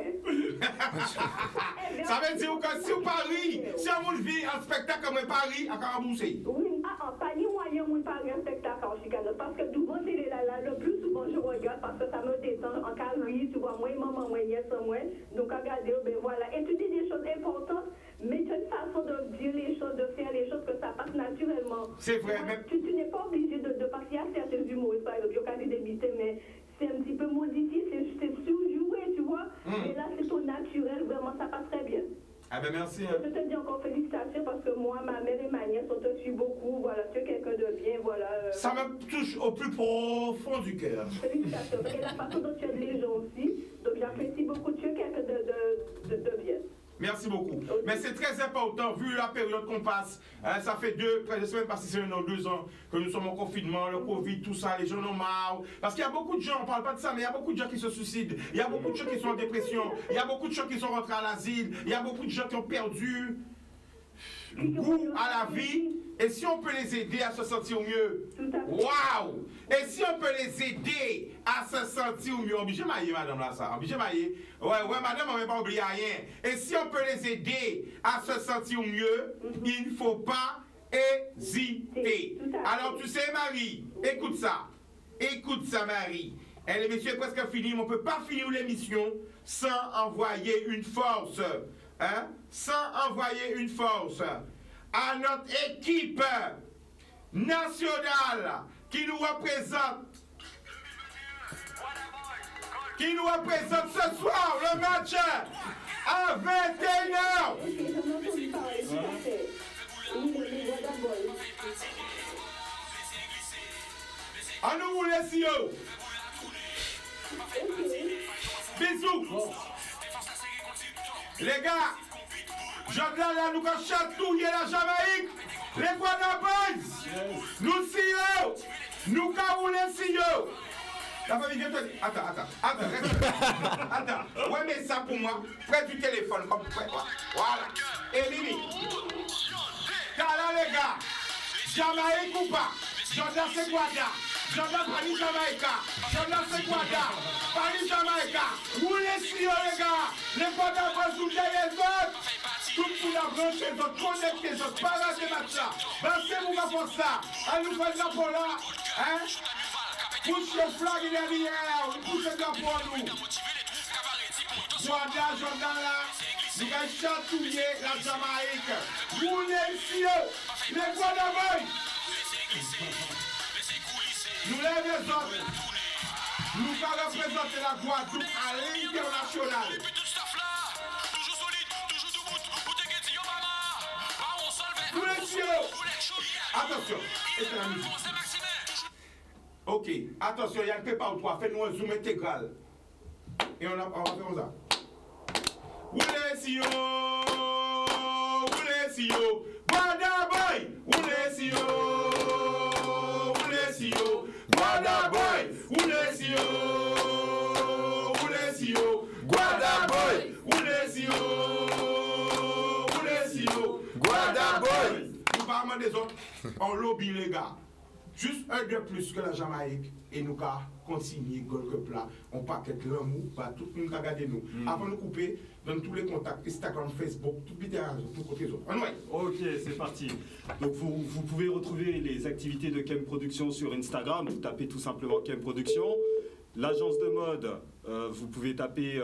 Ça veut dire que si vous Paris, si on vit un spectacle comme Paris, à remboursé. Oui, pas ni moyen de Paris un spectacle en Chicago. Parce que devant télé là, le plus souvent je regarde parce que ça me détend en calories, tu vois, moi, maman, moi, nièce, moi. Donc, à regarder, ben voilà. Et tu dis des choses importantes, mais tu as une façon de dire les choses, de faire les choses que ça passe naturellement. C'est vrai, mais. Tu n'es pas obligé de passer à certains humoristes, par exemple, je vais d'habiter, mais c'est un petit peu modifié, c'est surjoué, tu vois. Mais là, c'est ton naturel, vraiment, ça passe très bien. Ah ben merci. Hein. Je te dis encore félicitations parce que moi, ma mère et ma nièce, on te suit beaucoup. Voilà, tu es quelqu'un de bien, voilà. Ça me touche au plus profond du cœur. Félicitations. Et la façon dont tu aides les gens aussi. Donc j'apprécie beaucoup. Tu es quelqu'un de bien. Merci beaucoup. Okay. Mais c'est très important, vu la période qu'on passe. Hein, ça fait près de semaines, parce que c'est 2 ans que nous sommes en confinement, le Covid, tout ça, les gens ont marre. Parce qu'il y a beaucoup de gens, on ne parle pas de ça, mais il y a beaucoup de gens qui se suicident. Il y a beaucoup de gens qui sont en dépression. Il y a beaucoup de gens qui sont rentrés à l'asile. Il y a beaucoup de gens qui ont perdu goût à la vie. Et si on peut les aider à se sentir mieux, waouh! Et si on peut les aider à se sentir mieux, obligé mailler, madame là, ça, obligé mailler. Ouais, madame, on ne va pas oublier rien. Et si on peut les aider à se sentir mieux, il ne faut pas hésiter. Alors, tu sais, Marie, écoute ça. Écoute ça, Marie. Et l'émission est presque finie, mais on ne peut pas finir l'émission sans envoyer une force. Hein? Sans envoyer une force à notre équipe nationale qui nous représente ce soir, le match à 21h. Oui, d'abord. À nous, les CEO. Bisous. Les gars, Jordan là, nous avons chatouillé la Jamaïque. Les Guadaboys. Nous CEO. Nous avons les CEO. La famille vient te dire. Attends, reste. Attends. Ouais, mais ça pour moi, près du téléphone, comme près. Voilà. Et Lili. T'as là, les gars. Jamaïque ou pas? Jordan, c'est Guada. Jordan, Paris, Jamaïca. Jordan, c'est Guada. Paris, Jamaïca. Où les CEO, les gars? Les Guadaboys, vous les autres. Tout pour la branche, les autres connectés, les autres parlent de match là. Lancez-vous ma force là. À nous faire de la pour là. Hein? Pousse le flag, il est derrière. Poussez de la pour nous. Guada, Jordan là. Nous allons chatouiller la Jamaïque. Vous les CEO, les Guadaboys. Nous lèvons les autres. Nous allons représenter la Guadeloupe à l'international. Tous les cieux. Attention, c'est la musique. Ok, attention, il y a le pépa ou toi. Fais-nous un zoom intégral. Et on va faire comme ça. Où les cieux? Où les cieux? Guadaboy! Où les cieux? Où les cieux? Guadaboy! Où les cieux? Où les cieux? Guadaboy! Où les cieux? Où les cieux? Guadaboy! Nous parlons des autres. On lobby les gars. Juste un de plus que la Jamaïque. Et nous avons consigné quelques plats. On paquette l'amour, tout le monde a regardé nous. Avant de nous couper, dans tous les contacts, Instagram, Facebook, tout le monde pour côté les autres. Ok, c'est parti. Donc vous pouvez retrouver les activités de Kem Production sur Instagram. Vous tapez tout simplement Kem Production. L'agence de mode, vous pouvez taper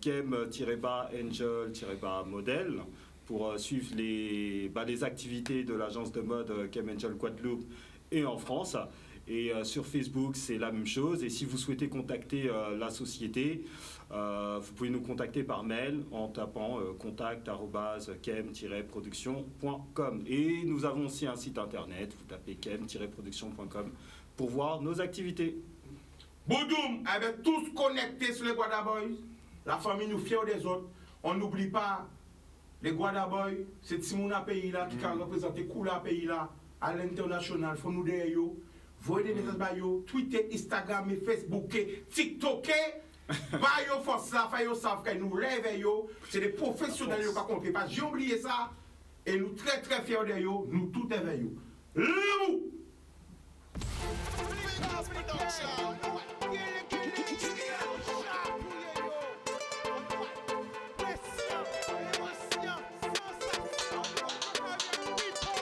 Kem-Angel-Model pour suivre les activités de l'agence de mode Kem Angel Guadeloupe et en France. Et sur Facebook, c'est la même chose. Et si vous souhaitez contacter la société, vous pouvez nous contacter par mail en tapant contact@kem-production.com. Et nous avons aussi un site internet. Vous tapez kem-production.com pour voir nos activités. Boudoum, avec tous connectés sur les Guadaboys, la famille nous fière des autres. On n'oublie pas les Guadaboys, c'est Timouna pays là qui a représenté Koula pays là à l'international. Faut nous derrière yo. Voyez des messages yo, Twitter, Instagram, Facebook, TikTok. Bah yo force là, fa yo savent que nous rêvons, c'est des professionnels qui ont compris. Pas j'ai oublié ça et nous très très fiers de yo, nous tout éveillons. Lou!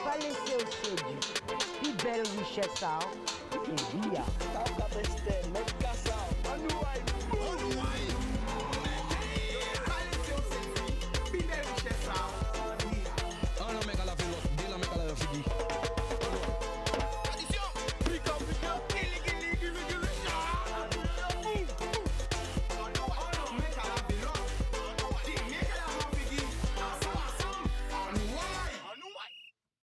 Pas laisser au séduit, plus belle richesse, c'est bien.